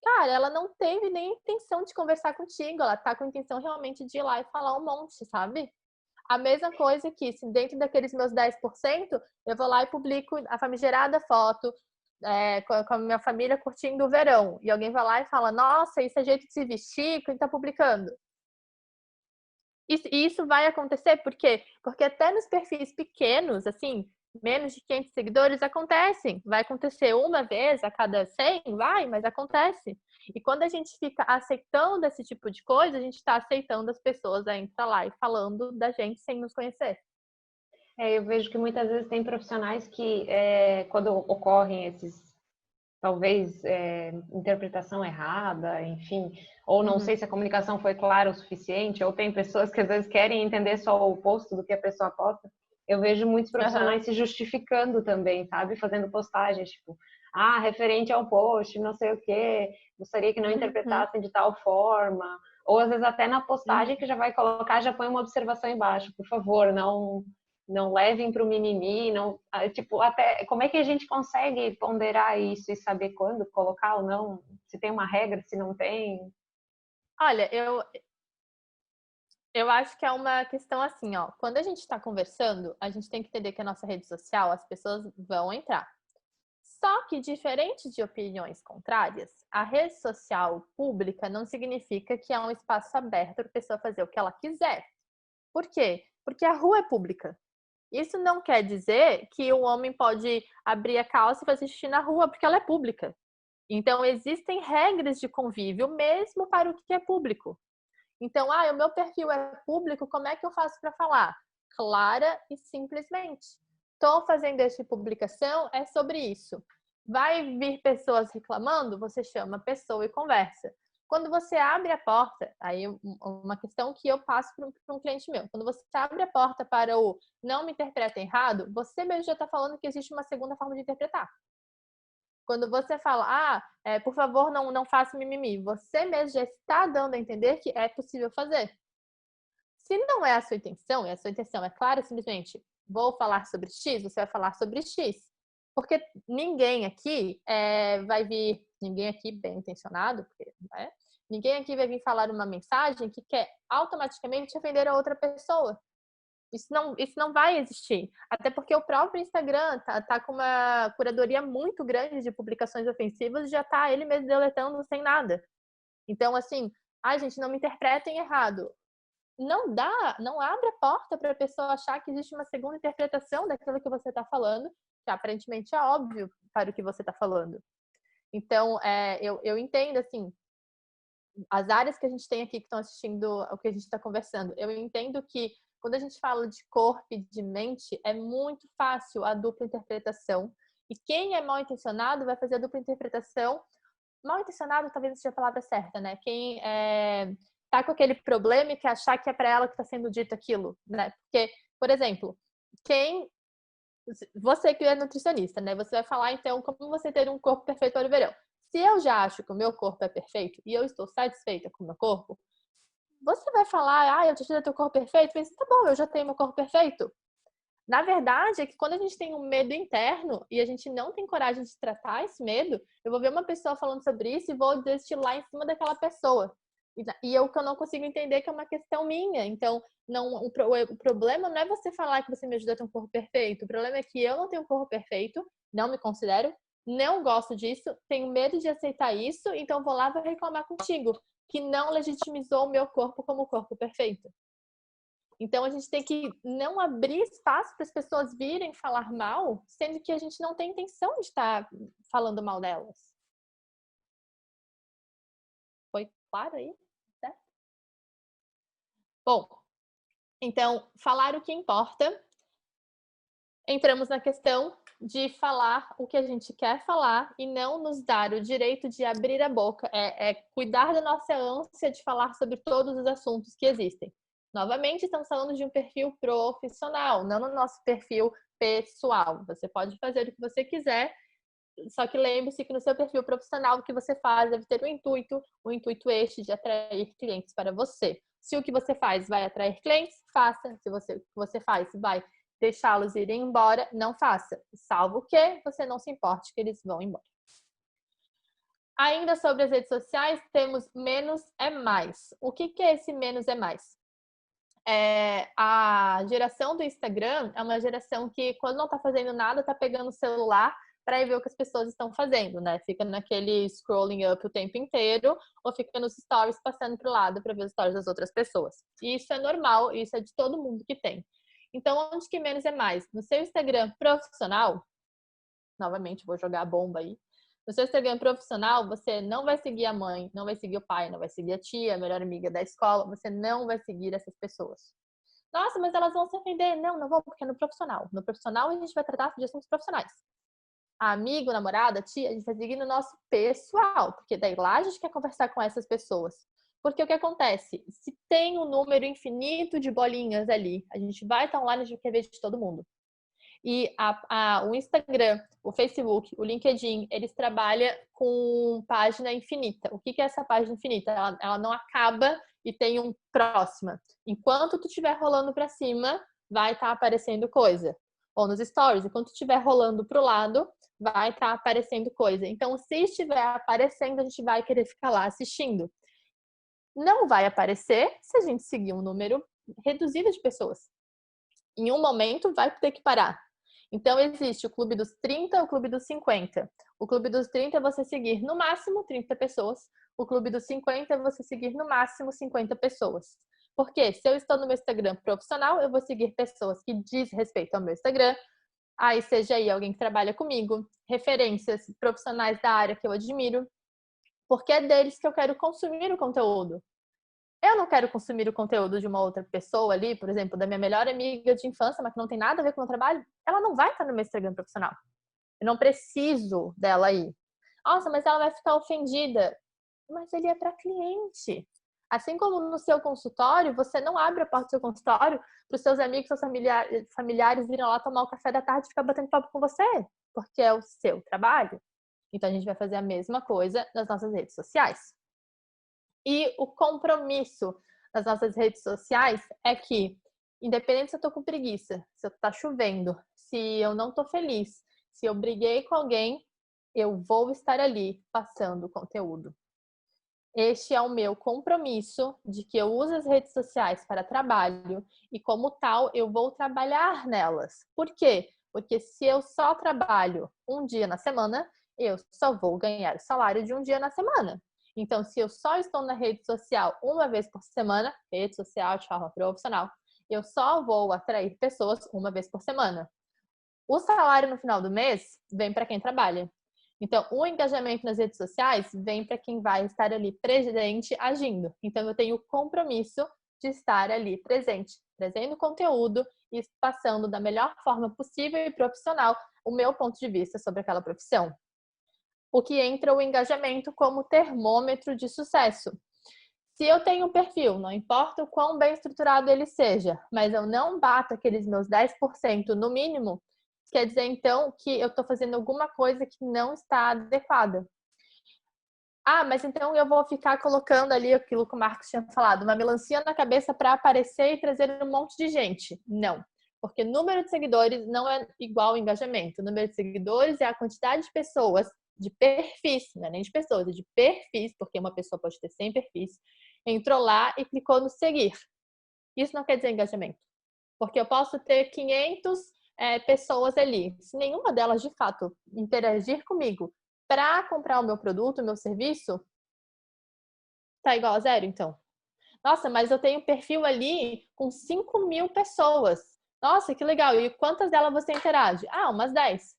Cara, ela não teve nem intenção de conversar contigo, ela tá com intenção realmente de ir lá e falar um monte, sabe? A mesma coisa que, se dentro daqueles meus 10%, eu vou lá e publico a famigerada foto com a minha família curtindo o verão. E alguém vai lá e fala, nossa, isso é jeito de se vestir, quem tá publicando? E isso vai acontecer, por quê? Porque até nos perfis pequenos, assim, menos de 500 seguidores, acontecem. Vai acontecer uma vez a cada 100? Vai, mas acontece. E quando a gente fica aceitando esse tipo de coisa, a gente está aceitando as pessoas a entrar lá e falando da gente sem nos conhecer. Eu vejo que muitas vezes tem profissionais que, quando ocorrem esses, talvez, interpretação errada, enfim, ou não sei se a comunicação foi clara o suficiente, ou tem pessoas que às vezes querem entender só o oposto do que a pessoa posta. Eu vejo muitos profissionais se justificando também, sabe? Fazendo postagens, tipo, referente ao post, não sei o quê, gostaria que não interpretassem de tal forma. Ou às vezes até na postagem que já vai colocar, já põe uma observação embaixo, por favor, não levem para o mimimi, não, tipo, até como é que a gente consegue ponderar isso e saber quando colocar ou não? Se tem uma regra, se não tem? Olha, eu acho que é uma questão assim, ó. Quando a gente está conversando, a gente tem que entender que a nossa rede social, as pessoas vão entrar. Só que, diferente de opiniões contrárias, a rede social pública não significa que é um espaço aberto para a pessoa fazer o que ela quiser. Por quê? Porque a rua é pública. Isso não quer dizer que o homem pode abrir a calça e fazer xixi na rua, porque ela é pública. Então, existem regras de convívio mesmo para o que é público. Então, o meu perfil é público, como é que eu faço para falar? Clara e simplesmente. Estou fazendo essa publicação, é sobre isso. Vai vir pessoas reclamando? Você chama a pessoa e conversa. Quando você abre a porta, aí uma questão que eu passo para um cliente meu. Quando você abre a porta para o não me interpreta errado, você mesmo já está falando que existe uma segunda forma de interpretar. Quando você fala, por favor, não faça mimimi, você mesmo já está dando a entender que é possível fazer. Se não é a sua intenção, e a sua intenção é clara, simplesmente, vou falar sobre X, você vai falar sobre X. Porque ninguém aqui vai vir, ninguém aqui bem intencionado, porque, ninguém aqui vai vir falar uma mensagem que quer automaticamente ofender a outra pessoa. Isso não vai existir. Até porque o próprio Instagram tá com uma curadoria muito grande de publicações ofensivas e já tá ele mesmo deletando sem nada. Então, assim, gente, não me interpretem errado. Não abre a porta para a pessoa achar que existe uma segunda interpretação daquilo que você está falando, que aparentemente é óbvio para o que você está falando. Então, eu entendo, assim, as áreas que a gente tem aqui que estão assistindo o que a gente está conversando, eu entendo que quando a gente fala de corpo e de mente, é muito fácil a dupla interpretação. E quem é mal intencionado vai fazer a dupla interpretação. Mal intencionado talvez não seja a palavra certa, né? Quem tá com aquele problema e quer achar que é para ela que está sendo dito aquilo, né? Porque, por exemplo, você que é nutricionista, né? Você vai falar, então, como você ter um corpo perfeito para o verão. Se eu já acho que o meu corpo é perfeito e eu estou satisfeita com o meu corpo, você vai falar, eu te ajudo a ter o corpo perfeito? Eu pensei, tá bom, eu já tenho meu corpo perfeito. Na verdade, é que quando a gente tem um medo interno e a gente não tem coragem de tratar esse medo, eu vou ver uma pessoa falando sobre isso e vou destilar em cima daquela pessoa. E o que eu não consigo entender que é uma questão minha. Então, não, o problema não é você falar que você me ajuda a ter um corpo perfeito. O problema é que eu não tenho um corpo perfeito, não me considero, não gosto disso, tenho medo de aceitar isso, então vou lá e vou reclamar contigo, que não legitimizou o meu corpo como corpo perfeito. Então, a gente tem que não abrir espaço para as pessoas virem falar mal, sendo que a gente não tem intenção de estar falando mal delas. Foi claro aí? Certo? Bom, então, falar o que importa. Entramos na questão de falar o que a gente quer falar e não nos dar o direito de abrir a boca. É cuidar da nossa ânsia de falar sobre todos os assuntos que existem. Novamente, estamos falando de um perfil profissional, não no nosso perfil pessoal. Você pode fazer o que você quiser, só que lembre-se que no seu perfil profissional o que você faz deve ter o intuito este de atrair clientes para você. Se o que você faz vai atrair clientes, faça. Se o que você faz vai deixá-los irem embora, não faça. Salvo que você não se importe que eles vão embora. Ainda sobre as redes sociais, temos menos é mais. O que é esse menos é mais? A geração do Instagram é uma geração que, quando não está fazendo nada, está pegando o celular para ver o que as pessoas estão fazendo, né? Fica naquele scrolling up o tempo inteiro ou fica nos stories passando para o lado para ver os stories das outras pessoas. E isso é normal, isso é de todo mundo que tem. Então, onde que menos é mais? No seu Instagram profissional, novamente vou jogar a bomba aí. No seu Instagram profissional, você não vai seguir a mãe, não vai seguir o pai, não vai seguir a tia, a melhor amiga da escola, você não vai seguir essas pessoas. Nossa, mas elas vão se ofender. Não vão, porque é no profissional. No profissional, a gente vai tratar de assuntos profissionais. Amigo, namorada, tia, a gente vai seguir no nosso pessoal, porque daí lá a gente quer conversar com essas pessoas. Porque o que acontece? Se tem um número infinito de bolinhas ali, a gente vai estar online e a gente quer ver de todo mundo. E o Instagram, o Facebook, o LinkedIn, eles trabalham com página infinita. O que é essa página infinita? Ela não acaba e tem um próxima. Enquanto tu estiver rolando para cima, vai estar aparecendo coisa. Ou nos stories, enquanto tu estiver rolando para o lado, vai estar aparecendo coisa. Então, se estiver aparecendo, a gente vai querer ficar lá assistindo. Não vai aparecer se a gente seguir um número reduzido de pessoas. Em um momento, vai ter que parar. Então, existe o clube dos 30, o clube dos 50. O clube dos 30 é você seguir no máximo 30 pessoas. O clube dos 50 é você seguir no máximo 50 pessoas. Porque se eu estou no meu Instagram profissional, eu vou seguir pessoas que diz respeito ao meu Instagram. Aí seja aí alguém que trabalha comigo, referências profissionais da área que eu admiro. Porque é deles que eu quero consumir o conteúdo. Eu não quero consumir o conteúdo de uma outra pessoa ali, por exemplo, da minha melhor amiga de infância, mas que não tem nada a ver com o meu trabalho. Ela não vai estar no meu Instagram profissional. Eu não preciso dela aí. Nossa, mas ela vai ficar ofendida. Mas ele é para cliente. Assim como no seu consultório, você não abre a porta do seu consultório para os seus amigos, seus familiares virem lá tomar o café da tarde e ficar batendo papo com você, porque é o seu trabalho. Então, a gente vai fazer a mesma coisa nas nossas redes sociais. E o compromisso nas nossas redes sociais é que, independente se eu tô com preguiça, se tá chovendo, se eu não tô feliz, se eu briguei com alguém, eu vou estar ali passando conteúdo. Este é o meu compromisso de que eu uso as redes sociais para trabalho e, como tal, eu vou trabalhar nelas. Por quê? Porque se eu só trabalho um dia na semana, eu só vou ganhar o salário de um dia na semana. Então, se eu só estou na rede social uma vez por semana, rede social de forma profissional, eu só vou atrair pessoas uma vez por semana. O salário no final do mês vem para quem trabalha. Então, o engajamento nas redes sociais vem para quem vai estar ali presente, agindo. Então, eu tenho o compromisso de estar ali presente, trazendo conteúdo e passando da melhor forma possível e profissional o meu ponto de vista sobre aquela profissão. O que entra o engajamento como termômetro de sucesso. Se eu tenho um perfil, não importa o quão bem estruturado ele seja, mas eu não bato aqueles meus 10% no mínimo, quer dizer, então, que eu estou fazendo alguma coisa que não está adequada. Ah, mas então eu vou ficar colocando ali aquilo que o Marcos tinha falado, uma melancia na cabeça para aparecer e trazer um monte de gente. Não, porque número de seguidores não é igual ao engajamento. O número de seguidores é a quantidade de pessoas, de perfis, não é nem de pessoas, é de perfis, porque uma pessoa pode ter 100 perfis, entrou lá e clicou no seguir. Isso não quer dizer engajamento, porque eu posso ter 500 pessoas ali. Se nenhuma delas, de fato, interagir comigo para comprar o meu produto, o meu serviço, tá igual a zero, então. Nossa, mas eu tenho um perfil ali com 5.000 pessoas. Nossa, que legal. E quantas delas você interage? Ah, umas 10.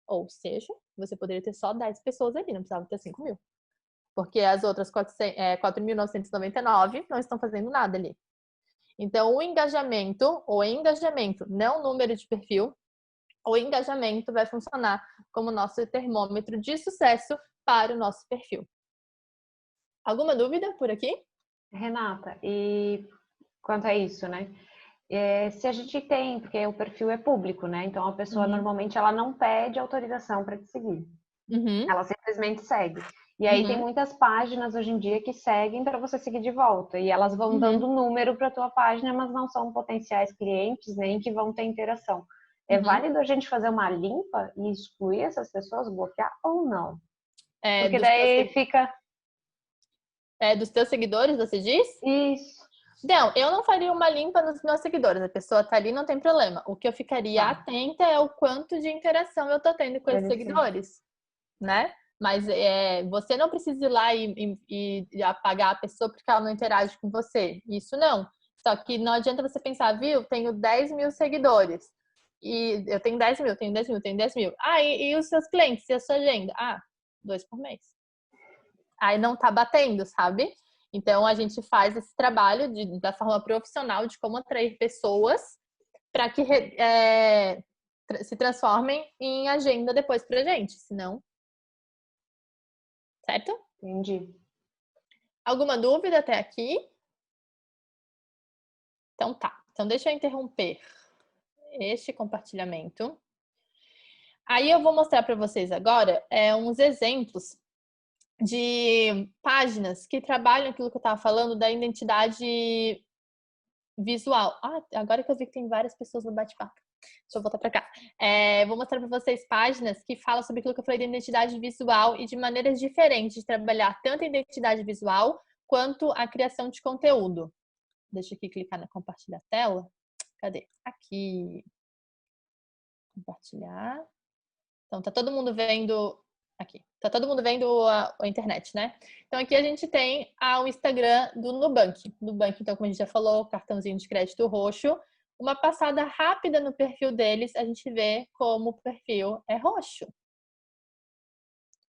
Ou seja, você poderia ter só 10 pessoas ali, não precisava ter 5.000. Porque as outras 4.999 não estão fazendo nada ali. Então, o engajamento, não o número de perfil, o engajamento vai funcionar como nosso termômetro de sucesso para o nosso perfil. Alguma dúvida por aqui? Renata, e quanto a isso, né? Se a gente tem, porque o perfil é público, né? Então a pessoa normalmente ela não pede autorização para te seguir. Ela simplesmente segue. E aí tem muitas páginas hoje em dia que seguem para você seguir de volta. E elas vão dando número para tua página, mas não são potenciais clientes, nem que vão ter interação. É válido a gente fazer uma limpa e excluir essas pessoas, bloquear ou não? Porque daí fica... dos teus seguidores, você diz? Isso. Não, eu não faria uma limpa nos meus seguidores. A pessoa tá ali, não tem problema. O que eu ficaria atenta é o quanto de interação eu tô tendo com esses seguidores, né? Mas você não precisa ir lá e apagar a pessoa porque ela não interage com você. Isso não. Só que não adianta você pensar, viu? Tenho 10.000 seguidores. E eu tenho 10.000, tenho 10.000, tenho 10.000. Ah, e os seus clientes? E a sua agenda? Ah, 2 por mês. Aí não tá batendo, sabe? Então a gente faz esse trabalho da forma profissional de como atrair pessoas para que se transformem em agenda depois pra gente, senão... Certo? Entendi. Alguma dúvida até aqui? Então tá. Então deixa eu interromper este compartilhamento. Aí eu vou mostrar para vocês agora uns exemplos de páginas que trabalham aquilo que eu estava falando da identidade visual. Ah, agora que eu vi que tem várias pessoas no bate-papo. Deixa eu voltar para cá. Vou mostrar para vocês páginas que falam sobre aquilo que eu falei de identidade visual e de maneiras diferentes de trabalhar tanto a identidade visual quanto a criação de conteúdo. Deixa eu aqui clicar na compartilhar tela. Cadê? Aqui. Compartilhar. Então, tá todo mundo vendo... Aqui. Tá todo mundo vendo a internet, né? Então, aqui a gente tem o Instagram do Nubank. Nubank, então, como a gente já falou, cartãozinho de crédito roxo. Uma passada rápida no perfil deles, a gente vê como o perfil é roxo.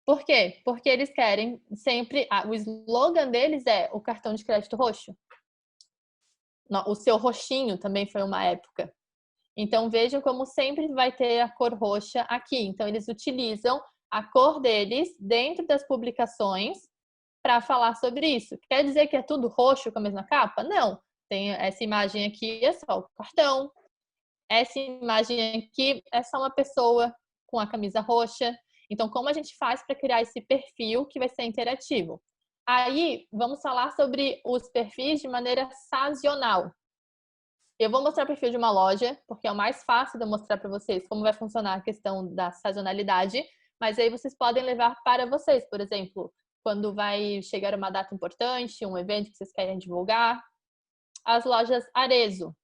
Por quê? Porque eles querem sempre... o slogan deles é o cartão de crédito roxo. O seu roxinho também foi uma época. Então, vejam como sempre vai ter a cor roxa aqui. Então, eles utilizam a cor deles dentro das publicações para falar sobre isso. Quer dizer que é tudo roxo com a mesma capa? Não. Tem essa imagem aqui, é só o cartão. Essa imagem aqui é só uma pessoa com a camisa roxa. Então, como a gente faz para criar esse perfil que vai ser interativo? Aí, vamos falar sobre os perfis de maneira sazonal. Eu vou mostrar o perfil de uma loja, porque é o mais fácil de eu mostrar para vocês como vai funcionar a questão da sazonalidade, mas aí vocês podem levar para vocês, por exemplo, quando vai chegar uma data importante, um evento que vocês querem divulgar. As lojas Arezzo,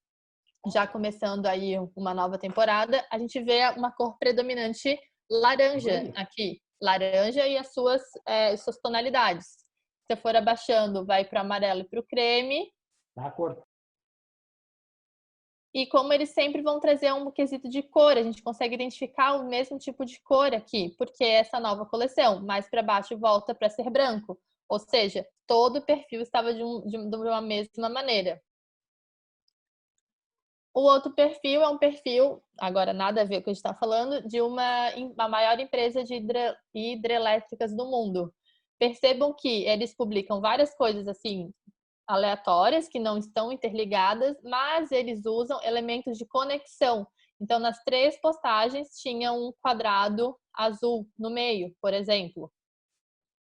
já começando aí uma nova temporada, a gente vê uma cor predominante laranja aqui, laranja e as suas tonalidades. Se for abaixando, vai para o amarelo e para o creme. Dá a cor. E como eles sempre vão trazer um quesito de cor, a gente consegue identificar o mesmo tipo de cor aqui, porque essa nova coleção, mais para baixo, volta para ser branco. Ou seja, todo o perfil estava de uma mesma maneira. O outro perfil é um perfil, agora nada a ver com o que a gente está falando, de uma maior empresa de hidrelétricas do mundo. Percebam que eles publicam várias coisas assim, aleatórias, que não estão interligadas, mas eles usam elementos de conexão. Então, nas 3 postagens, tinha um quadrado azul no meio, por exemplo.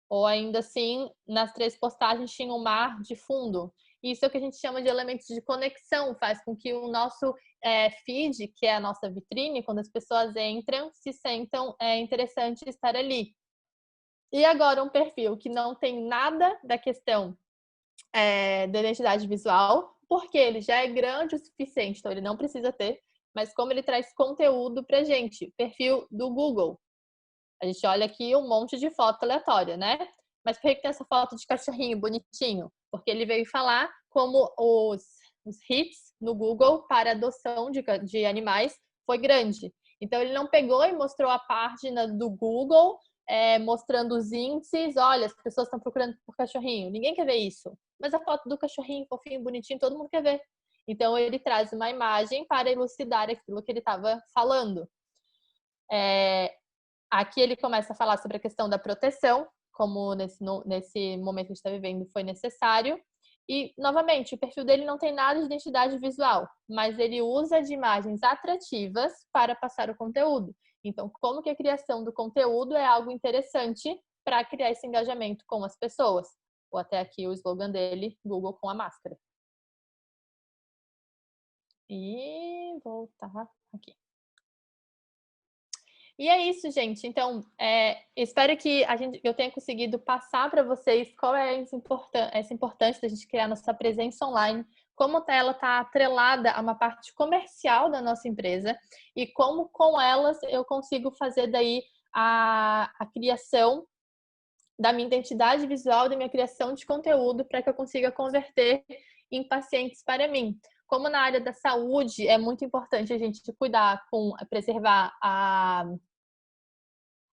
Ou ainda assim, nas 3 postagens tinha um mar de fundo. Isso é o que a gente chama de elementos de conexão, faz com que o nosso feed, que é a nossa vitrine, quando as pessoas entram, se sentam interessante estar ali. E agora um perfil que não tem nada da questão da identidade visual, porque ele já é grande o suficiente, então ele não precisa ter, mas como ele traz conteúdo pra gente, perfil do Google. A gente olha aqui um monte de foto aleatória, né? Mas por que tem essa foto de cachorrinho bonitinho? Porque ele veio falar como os hits no Google para adoção de animais foi grande. Então ele não pegou e mostrou a página do Google mostrando os índices. Olha, as pessoas estão procurando por cachorrinho. Ninguém quer ver isso. Mas a foto do cachorrinho fofinho, bonitinho, todo mundo quer ver. Então ele traz uma imagem para elucidar aquilo que ele estava falando. Aqui ele começa a falar sobre a questão da proteção, como nesse momento que a gente está vivendo foi necessário. E, novamente, o perfil dele não tem nada de identidade visual, mas ele usa de imagens atrativas para passar o conteúdo. Então, como que a criação do conteúdo é algo interessante para criar esse engajamento com as pessoas? Ou até aqui o slogan dele, Google com a máscara. E voltar aqui. E é isso, gente. Então, espero que eu tenha conseguido passar para vocês qual é essa importância da gente criar nossa presença online, como ela está atrelada a uma parte comercial da nossa empresa e como com elas eu consigo fazer daí a criação da minha identidade visual, da minha criação de conteúdo para que eu consiga converter em pacientes para mim. Como na área da saúde, é muito importante a gente cuidar com preservar a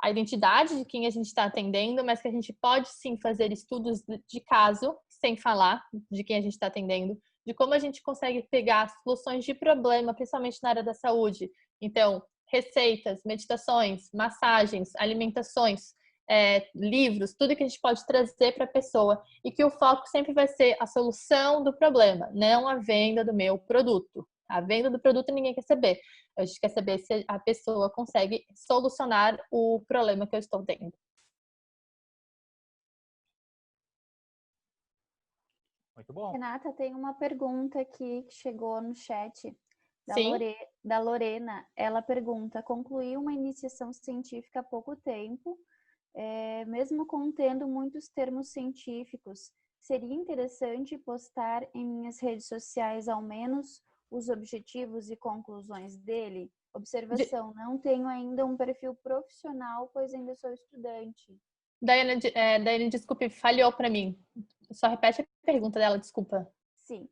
identidade de quem a gente está atendendo, mas que a gente pode sim fazer estudos de caso, sem falar de quem a gente está atendendo, de como a gente consegue pegar soluções de problema, principalmente na área da saúde. Então, receitas, meditações, massagens, alimentações, livros, tudo que a gente pode trazer para a pessoa e que o foco sempre vai ser a solução do problema, não a venda do meu produto. A venda do produto ninguém quer saber. A gente quer saber se a pessoa consegue solucionar o problema que eu estou tendo. Muito bom. Renata, tem uma pergunta aqui que chegou no chat Sim. da Lorena. Ela pergunta: concluí uma iniciação científica há pouco tempo, mesmo contendo muitos termos científicos, seria interessante postar em minhas redes sociais ao menos os objetivos e conclusões dele? Observação, não tenho ainda um perfil profissional, pois ainda sou estudante. Daiane, desculpe, falhou para mim. Só repete a pergunta dela, desculpa. Sim.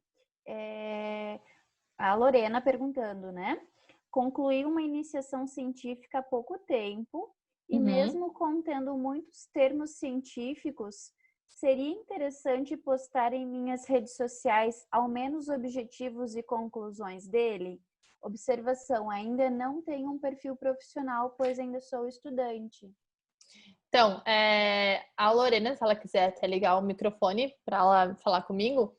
A Lorena perguntando, né? Concluí uma iniciação científica há pouco tempo e mesmo contendo muitos termos científicos, seria interessante postar em minhas redes sociais ao menos objetivos e conclusões dele? Observação, ainda não tenho um perfil profissional, pois ainda sou estudante. Então, a Lorena, se ela quiser até ligar o microfone para ela falar comigo,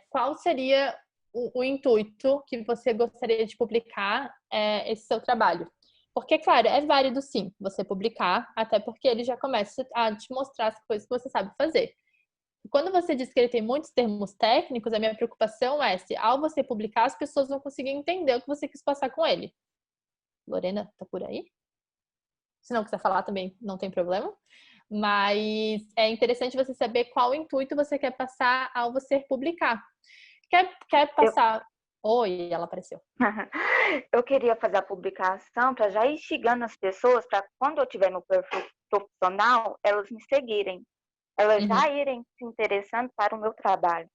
qual seria o intuito que você gostaria de publicar esse seu trabalho? Porque, claro, é válido sim você publicar, até porque ele já começa a te mostrar as coisas que você sabe fazer. Quando você diz que ele tem muitos termos técnicos, a minha preocupação é se ao você publicar, as pessoas vão conseguir entender o que você quis passar com ele. Lorena, tá por aí? Se não quiser falar também, não tem problema. Mas é interessante você saber qual intuito você quer passar ao você publicar. Quer passar... Oi, ela apareceu. Eu queria fazer a publicação para já ir instigando as pessoas para quando eu tiver no perfil profissional, elas me seguirem. Elas já irem se interessando para o meu trabalho.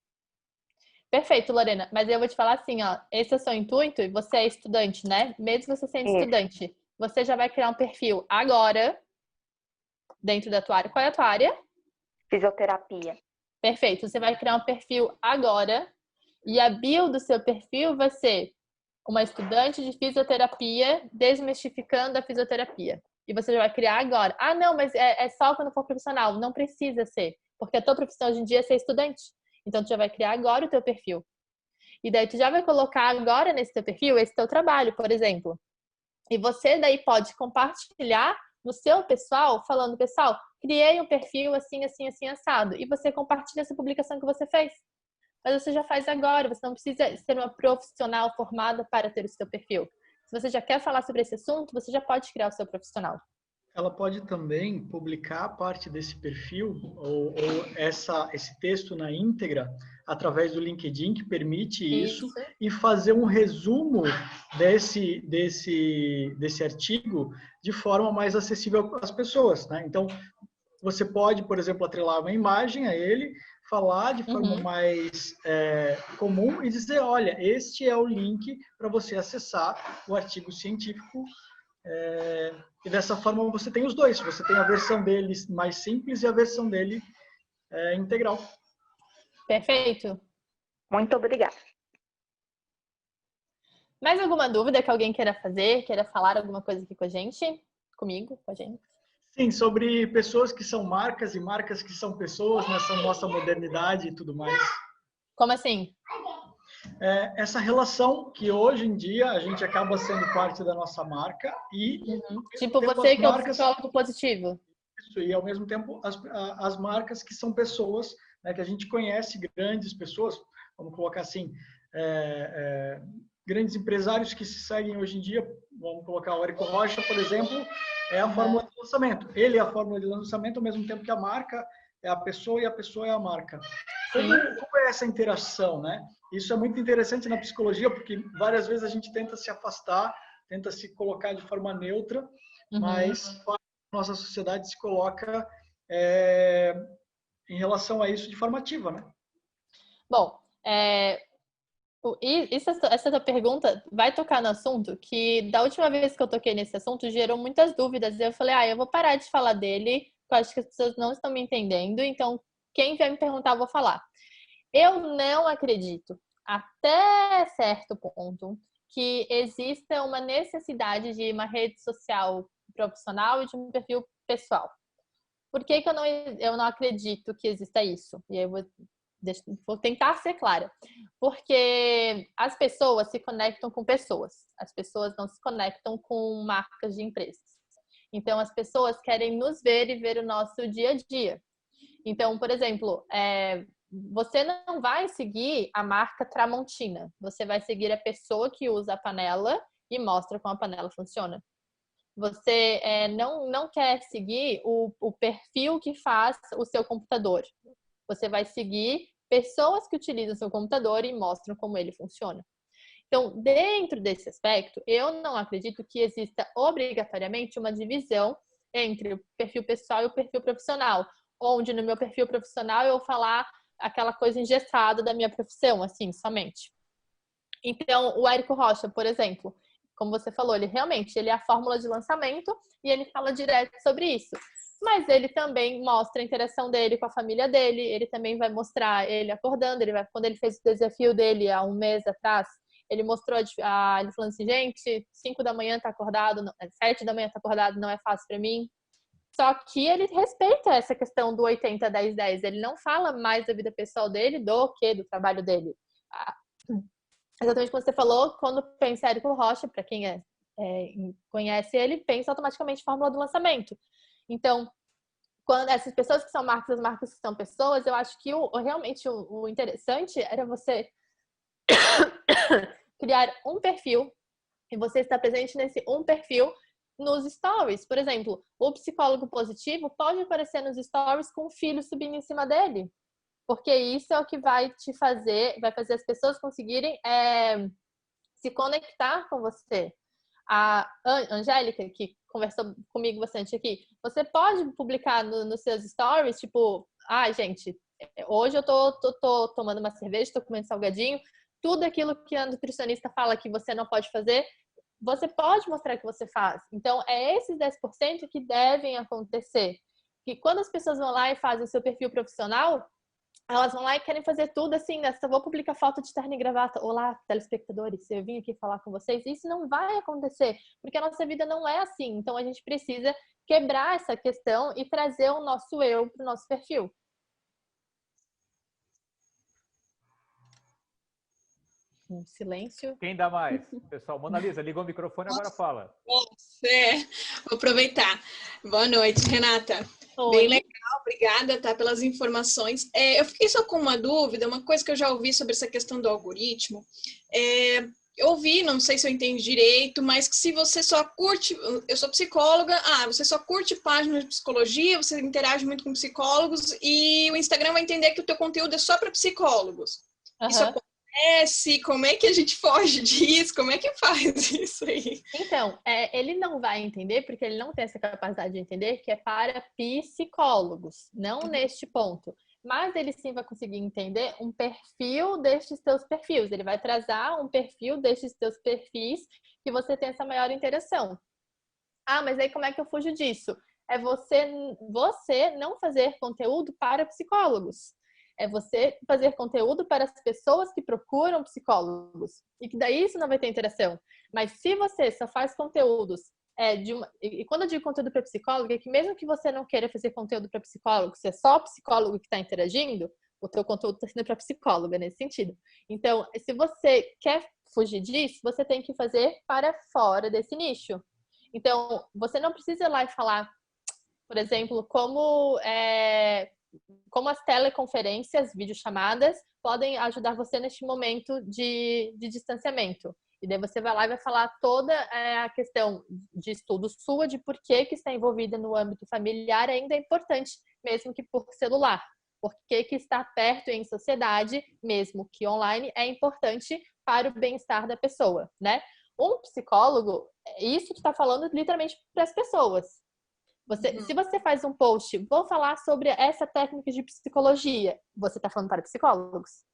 Perfeito, Lorena. Mas eu vou te falar assim, ó. Esse é o seu intuito e você é estudante, né? Mesmo você sendo estudante, você já vai criar um perfil agora dentro da tua área. Qual é a tua área? Fisioterapia. Perfeito. Você vai criar um perfil agora e a bio do seu perfil vai ser uma estudante de fisioterapia desmistificando a fisioterapia. E você já vai criar agora. Ah, não, mas é só quando for profissional. Não precisa ser. Porque a tua profissão hoje em dia é ser estudante. Então, tu já vai criar agora o teu perfil. E daí, tu já vai colocar agora nesse teu perfil esse teu trabalho, por exemplo. E você daí pode compartilhar no seu pessoal, falando, pessoal, criei um perfil assim, assim, assim, assado. E você compartilha essa publicação que você fez. Mas você já faz agora, você não precisa ser uma profissional formada para ter o seu perfil. Se você já quer falar sobre esse assunto, você já pode criar o seu profissional. Ela pode também publicar parte desse perfil ou esse texto na íntegra através do LinkedIn, que permite isso, e fazer um resumo desse artigo de forma mais acessível às pessoas, né? Então, você pode, por exemplo, atrelar uma imagem a ele, falar de forma mais comum e dizer, olha, este é o link para você acessar o artigo científico. E dessa forma você tem os dois. Você tem a versão dele mais simples e a versão dele integral. Perfeito. Muito obrigada. Mais alguma dúvida que alguém queira fazer? Queira falar alguma coisa aqui com a gente? Comigo, com a gente? Sim, sobre pessoas que são marcas e marcas que são pessoas nessa nossa modernidade e tudo mais. Como assim? Essa relação que hoje em dia a gente acaba sendo parte da nossa marca e tipo você que marcas... é o psicólogo positivo. Isso, e ao mesmo tempo as marcas que são pessoas, né, que a gente conhece, grandes pessoas, vamos colocar assim, grandes empresários que se seguem hoje em dia, vamos colocar o Érico Rocha, por exemplo, é a fórmula de lançamento. Ele é a fórmula de lançamento ao mesmo tempo que a marca é a pessoa e a pessoa é a marca. Como é essa interação, né? Isso é muito interessante na psicologia, porque várias vezes a gente tenta se afastar, tenta se colocar de forma neutra, mas a nossa sociedade se coloca em relação a isso de forma ativa, né? Bom, essa tua pergunta vai tocar no assunto que da última vez que eu toquei nesse assunto gerou muitas dúvidas. E eu falei, eu vou parar de falar dele, porque eu acho que as pessoas não estão me entendendo, então quem vier me perguntar, eu vou falar. Eu não acredito, até certo ponto, que exista uma necessidade de uma rede social profissional e de um perfil pessoal. Por que eu não acredito que exista isso? E aí eu vou tentar ser clara. Porque as pessoas se conectam com pessoas. As pessoas não se conectam com marcas de empresas. Então, as pessoas querem nos ver e ver o nosso dia a dia. Então, por exemplo, você não vai seguir a marca Tramontina. Você vai seguir a pessoa que usa a panela e mostra como a panela funciona. Você não quer seguir o perfil que faz o seu computador. Você vai seguir pessoas que utilizam o seu computador e mostram como ele funciona. Então, dentro desse aspecto, eu não acredito que exista obrigatoriamente uma divisão entre o perfil pessoal e o perfil profissional, onde no meu perfil profissional eu vou falar aquela coisa engessada da minha profissão, assim, somente. Então, o Érico Rocha, por exemplo, como você falou, ele é a fórmula de lançamento e ele fala direto sobre isso. Mas ele também mostra a interação dele com a família dele, ele também vai mostrar ele acordando, quando ele fez o desafio dele há um mês atrás, ele mostrou, ele falando assim, gente, 5 da manhã tá acordado, 7 da manhã tá acordado, não é fácil para mim. Só que ele respeita essa questão do 80-10-10, ele não fala mais da vida pessoal dele do que do trabalho dele. Exatamente como você falou, quando pensa em Érico Rocha, para quem conhece ele, pensa automaticamente em fórmula do lançamento. Então, quando essas pessoas que são marcas, as marcas que são pessoas, eu acho que realmente o interessante era você criar um perfil e você estar presente nesse um perfil nos stories. Por exemplo, o psicólogo positivo pode aparecer nos stories com o filho subindo em cima dele. Porque isso é o que vai fazer as pessoas conseguirem se conectar com você. A Angélica, que conversou comigo bastante aqui, você pode publicar nos seus stories, tipo, gente, hoje eu tô tomando uma cerveja, tô comendo salgadinho, tudo aquilo que a nutricionista fala que você não pode fazer, você pode mostrar que você faz. Então, é esses 10% que devem acontecer. E quando as pessoas vão lá e fazem o seu perfil profissional, elas vão lá e querem fazer tudo assim, né? Só vou publicar foto de terno e gravata. Olá, telespectadores, eu vim aqui falar com vocês. Isso não vai acontecer, porque a nossa vida não é assim. Então, a gente precisa quebrar essa questão e trazer o nosso eu para o nosso perfil. Um silêncio. Quem dá mais? Pessoal, Mona Lisa, ligou o microfone, agora fala. Vou aproveitar. Boa noite, Renata. Oi. Bem legal, obrigada, tá, pelas informações. Eu fiquei só com uma dúvida, uma coisa que eu já ouvi sobre essa questão do algoritmo. Eu ouvi, não sei se eu entendi direito, mas que se você só curte, eu sou psicóloga, você só curte páginas de psicologia, você interage muito com psicólogos e o Instagram vai entender que o teu conteúdo é só para psicólogos. Isso acontece? Como é que a gente foge disso? Como é que faz isso aí? Então, ele não vai entender, porque ele não tem essa capacidade de entender que é para psicólogos, não neste ponto. Mas ele sim vai conseguir entender um perfil destes teus perfis. Ele vai trazer um perfil destes teus perfis que você tem essa maior interação. Mas aí como é que eu fujo disso? É você não fazer conteúdo para psicólogos. É você fazer conteúdo para as pessoas que procuram psicólogos. E que daí isso não vai ter interação. Mas se você só faz conteúdos e quando eu digo conteúdo para psicólogo, é que mesmo que você não queira fazer conteúdo para psicólogo, se é só o psicólogo que está interagindo, o teu conteúdo está sendo para psicóloga nesse sentido. Então, se você quer fugir disso, você tem que fazer para fora desse nicho. Então, você não precisa ir lá e falar, por exemplo, como as teleconferências, videochamadas, podem ajudar você neste momento de distanciamento. E daí você vai lá e vai falar toda a questão de estudo sua, de por que está envolvida no âmbito familiar ainda é importante, mesmo que por celular. Por que estar perto em sociedade, mesmo que online, é importante para o bem-estar da pessoa, né? Um psicólogo, isso está falando literalmente para as pessoas. Se você faz um post, vou falar sobre essa técnica de psicologia, você está falando para psicólogos.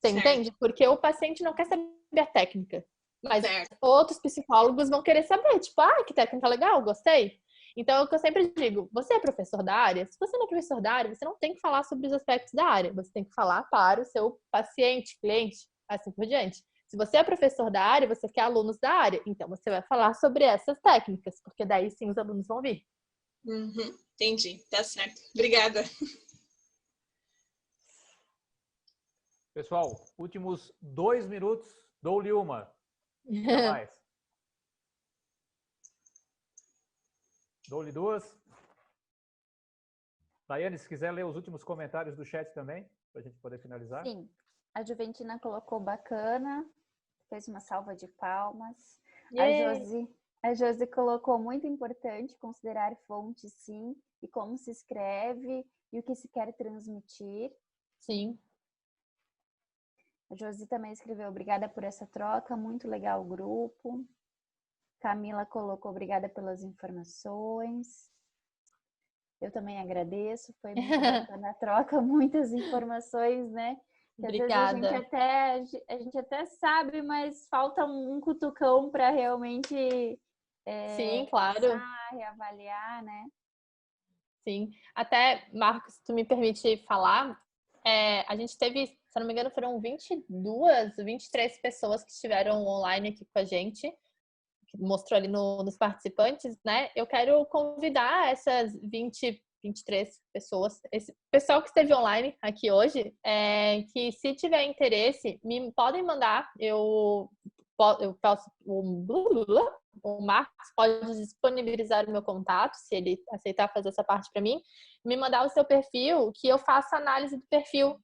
Você entende? Porque o paciente não quer saber a técnica. Mas outros psicólogos vão querer saber, tipo, que técnica legal, gostei. Então, é o que eu sempre digo, você é professor da área? Se você não é professor da área, você não tem que falar sobre os aspectos da área. Você tem que falar para o seu paciente, cliente, assim por diante. Se você é professor da área, você quer alunos da área. Então, você vai falar sobre essas técnicas, porque daí sim os alunos vão vir. Entendi, tá certo. Obrigada. Pessoal, últimos 2 minutos, dou-lhe uma. Até mais. Dou-lhe 2. Daiane, se quiser ler os últimos comentários do chat também, para a gente poder finalizar. Sim, a Juventina colocou bacana, fez uma salva de palmas. A Josi colocou muito importante considerar fontes, sim, e como se escreve e o que se quer transmitir. Sim. A Josi também escreveu obrigada por essa troca, muito legal o grupo. Camila colocou obrigada pelas informações. Eu também agradeço, foi muito bacana a troca, muitas informações, né? Que obrigada. Às vezes a gente até sabe, mas falta um cutucão para realmente sim, claro. pensar, reavaliar, né? Sim. Até, Marcos, se tu me permite falar, a gente teve, se eu não me engano, foram 22, 23 pessoas que estiveram online aqui com a gente, que mostrou ali nos participantes, né? Eu quero convidar essas 23 pessoas, esse pessoal que esteve online aqui hoje, que se tiver interesse, me podem mandar, eu posso, o Marcos pode disponibilizar o meu contato, se ele aceitar fazer essa parte para mim, me mandar o seu perfil, que eu faça análise do perfil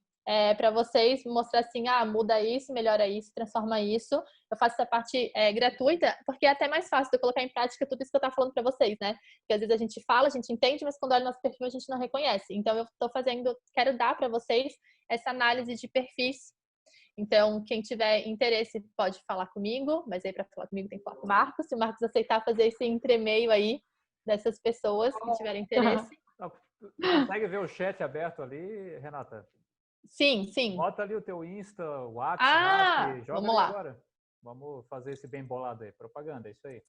para vocês, mostrar assim, muda isso, melhora isso, transforma isso. Eu faço essa parte gratuita, porque é até mais fácil de eu colocar em prática tudo isso que eu estou falando para vocês, né? Porque às vezes a gente fala, a gente entende, mas quando olha nosso perfil a gente não reconhece. Então eu quero dar para vocês essa análise de perfis. Então, quem tiver interesse pode falar comigo, mas aí para falar comigo tem que falar com o Marcos. Se o Marcos aceitar fazer esse entremeio aí dessas pessoas que tiverem interesse. Consegue ver o chat aberto ali, Renata? Sim, sim. Bota ali o teu Insta, o WhatsApp, joga vamos ali lá. agora. Vamos fazer esse bem bolado aí, propaganda, é isso aí.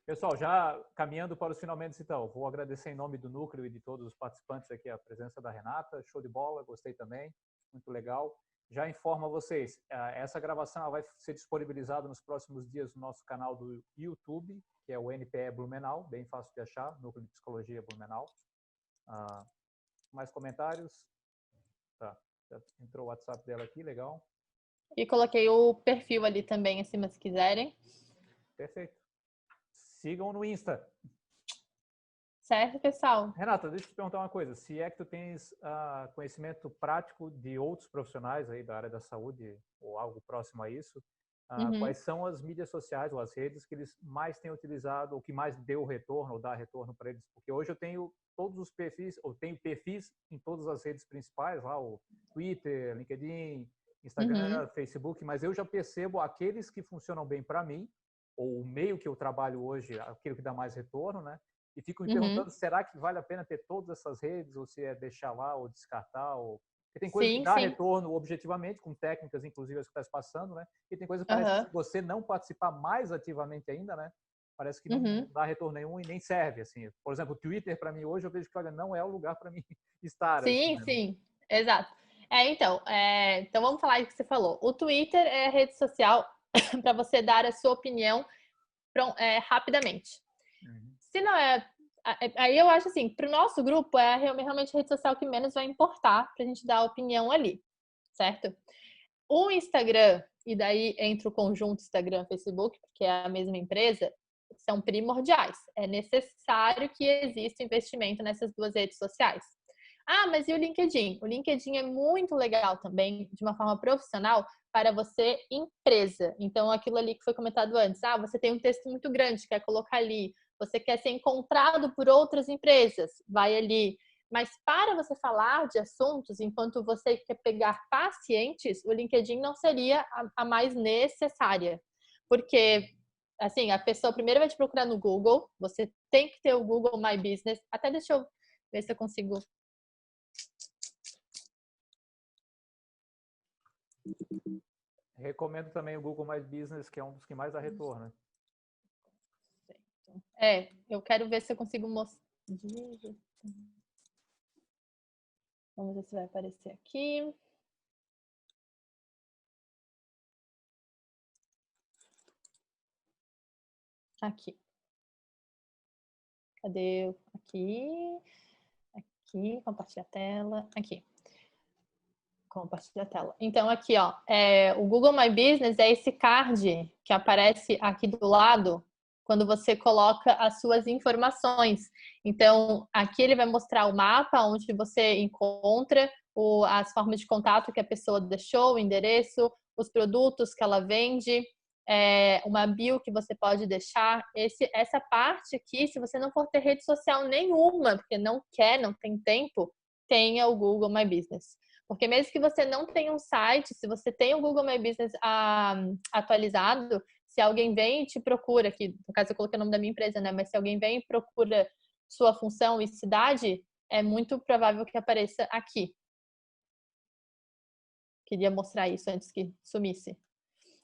Pessoal, já caminhando para os finalmente então, vou agradecer em nome do Núcleo e de todos os participantes aqui a presença da Renata, show de bola, gostei também, muito legal. Já informo a vocês, essa gravação vai ser disponibilizada nos próximos dias no nosso canal do YouTube, que é o NPE Blumenau, bem fácil de achar, Núcleo de Psicologia Blumenau. Mais comentários? Tá, já entrou o WhatsApp dela aqui, legal. E coloquei o perfil ali também acima, se quiserem. Perfeito. Sigam no Insta. Certo, pessoal? Renata, deixa eu te perguntar uma coisa. Se é que tu tens conhecimento prático de outros profissionais aí da área da saúde ou algo próximo a isso, quais são as mídias sociais ou as redes que eles mais têm utilizado ou que mais deu retorno ou dá retorno para eles? Porque hoje eu tenho todos os perfis, ou tenho perfis em todas as redes principais, lá o Twitter, LinkedIn, Instagram, Facebook, mas eu já percebo aqueles que funcionam bem para mim, ou o meio que eu trabalho hoje, aquilo que dá mais retorno, né? E fico me perguntando, será que vale a pena ter todas essas redes, ou se é deixar lá, ou descartar, ou... Porque tem coisa que dá retorno objetivamente, com técnicas, inclusive, as que está passando, né? E tem coisa que parece que se você não participar mais ativamente ainda, né? Parece que não dá retorno nenhum e nem serve, assim. Por exemplo, o Twitter, para mim, hoje, eu vejo que, olha, não é o lugar para mim estar. Sim, assim, sim, exato. Então vamos falar do que você falou. O Twitter é a rede social para você dar a sua opinião rapidamente. Se não aí eu acho assim, para o nosso grupo é realmente a rede social que menos vai importar para a gente dar a opinião ali, certo? O Instagram, e daí entra o conjunto Instagram, Facebook, porque é a mesma empresa, são primordiais. É necessário que exista investimento nessas duas redes sociais. Mas e o LinkedIn? O LinkedIn é muito legal também, de uma forma profissional, para você, empresa. Então, aquilo ali que foi comentado antes. Você tem um texto muito grande, quer colocar ali. Você quer ser encontrado por outras empresas, vai ali. Mas para você falar de assuntos, enquanto você quer pegar pacientes, o LinkedIn não seria a mais necessária. Porque, assim, a pessoa primeiro vai te procurar no Google, você tem que ter o Google My Business. Até deixa eu ver se eu consigo... Recomendo também o Google My Business, que é um dos que mais dá retorno. Eu quero ver se eu consigo mostrar. Vamos ver se vai aparecer aqui. Aqui. Cadê? Aqui. Aqui. Compartilhar a tela. Aqui. Compartilhar a tela. Então, aqui, ó. O Google My Business é esse card que aparece aqui do lado quando você coloca as suas informações. Então, aqui ele vai mostrar o mapa onde você encontra as formas de contato que a pessoa deixou, o endereço, os produtos que ela vende, uma bio que você pode deixar. Essa parte aqui, se você não for ter rede social nenhuma, porque não quer, não tem tempo, tenha o Google My Business. Porque mesmo que você não tenha um site, se você tem o Google My Business atualizado, se alguém vem e te procura, aqui, no caso eu coloquei o nome da minha empresa, né? Mas se alguém vem e procura sua função e cidade, é muito provável que apareça aqui. Queria mostrar isso antes que sumisse.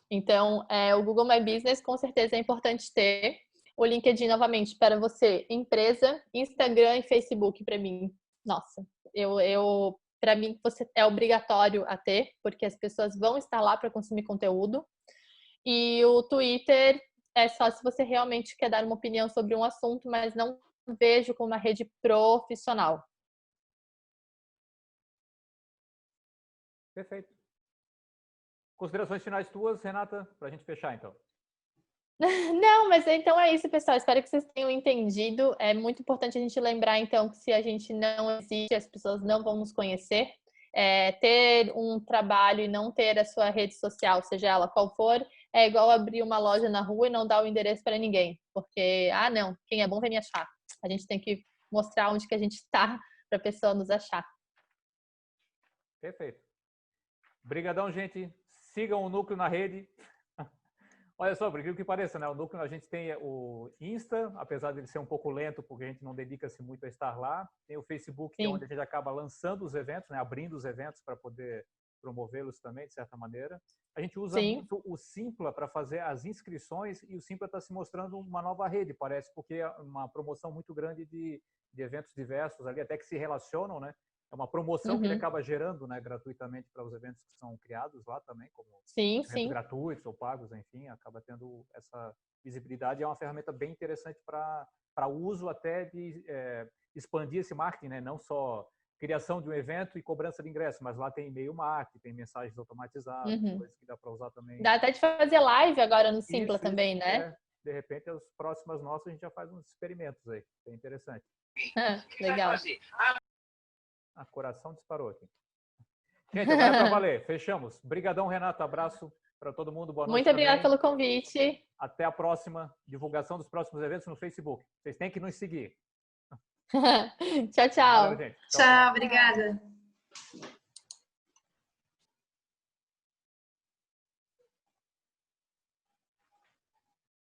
Então, o Google My Business com certeza é importante ter. O LinkedIn, novamente, para você, empresa, Instagram e Facebook, para mim. Nossa, para mim, você é obrigatório a ter, porque as pessoas vão estar lá para consumir conteúdo. E o Twitter é só se você realmente quer dar uma opinião sobre um assunto, mas não vejo como uma rede profissional. Perfeito. Considerações finais tuas, Renata, para a gente fechar, então. Não, mas então é isso, pessoal. Espero que vocês tenham entendido. É muito importante a gente lembrar, então, que se a gente não existe, as pessoas não vão nos conhecer. Ter um trabalho e não ter a sua rede social, seja ela qual for, é igual abrir uma loja na rua e não dar o endereço para ninguém. Porque, não, quem é bom vai me achar. A gente tem que mostrar onde que a gente está para a pessoa nos achar. Perfeito. Obrigadão, gente. Sigam o Núcleo na rede. Olha só, por incrível que pareça, né? O Núcleo, a gente tem o Insta, apesar de ele ser um pouco lento, porque a gente não dedica-se muito a estar lá. Tem o Facebook, que é onde a gente acaba lançando os eventos, né? Abrindo os eventos para poder promovê-los também, de certa maneira. A gente usa muito o Simpla para fazer as inscrições e o Simpla está se mostrando uma nova rede, parece, porque é uma promoção muito grande de eventos diversos ali, até que se relacionam, né? É uma promoção que ele acaba gerando, né, gratuitamente para os eventos que são criados lá também, como eventos gratuitos ou pagos, enfim, acaba tendo essa visibilidade. É uma ferramenta bem interessante para uso até de expandir esse marketing, né? Não só criação de um evento e cobrança de ingresso, mas lá tem e-mail marketing, tem mensagens automatizadas, coisas que dá para usar também. Dá até de fazer live agora no Simpla também, né? De repente, as próximas nossas a gente já faz uns experimentos aí, bem interessante. Legal. A coração disparou aqui. Gente, agora é para valer. Fechamos. Obrigadão, Renata. Abraço para todo mundo. Boa noite. Muito obrigada pelo convite. Até a próxima divulgação dos próximos eventos no Facebook. Vocês têm que nos seguir. Tchau, tchau. Valeu, gente. Tchau, obrigada.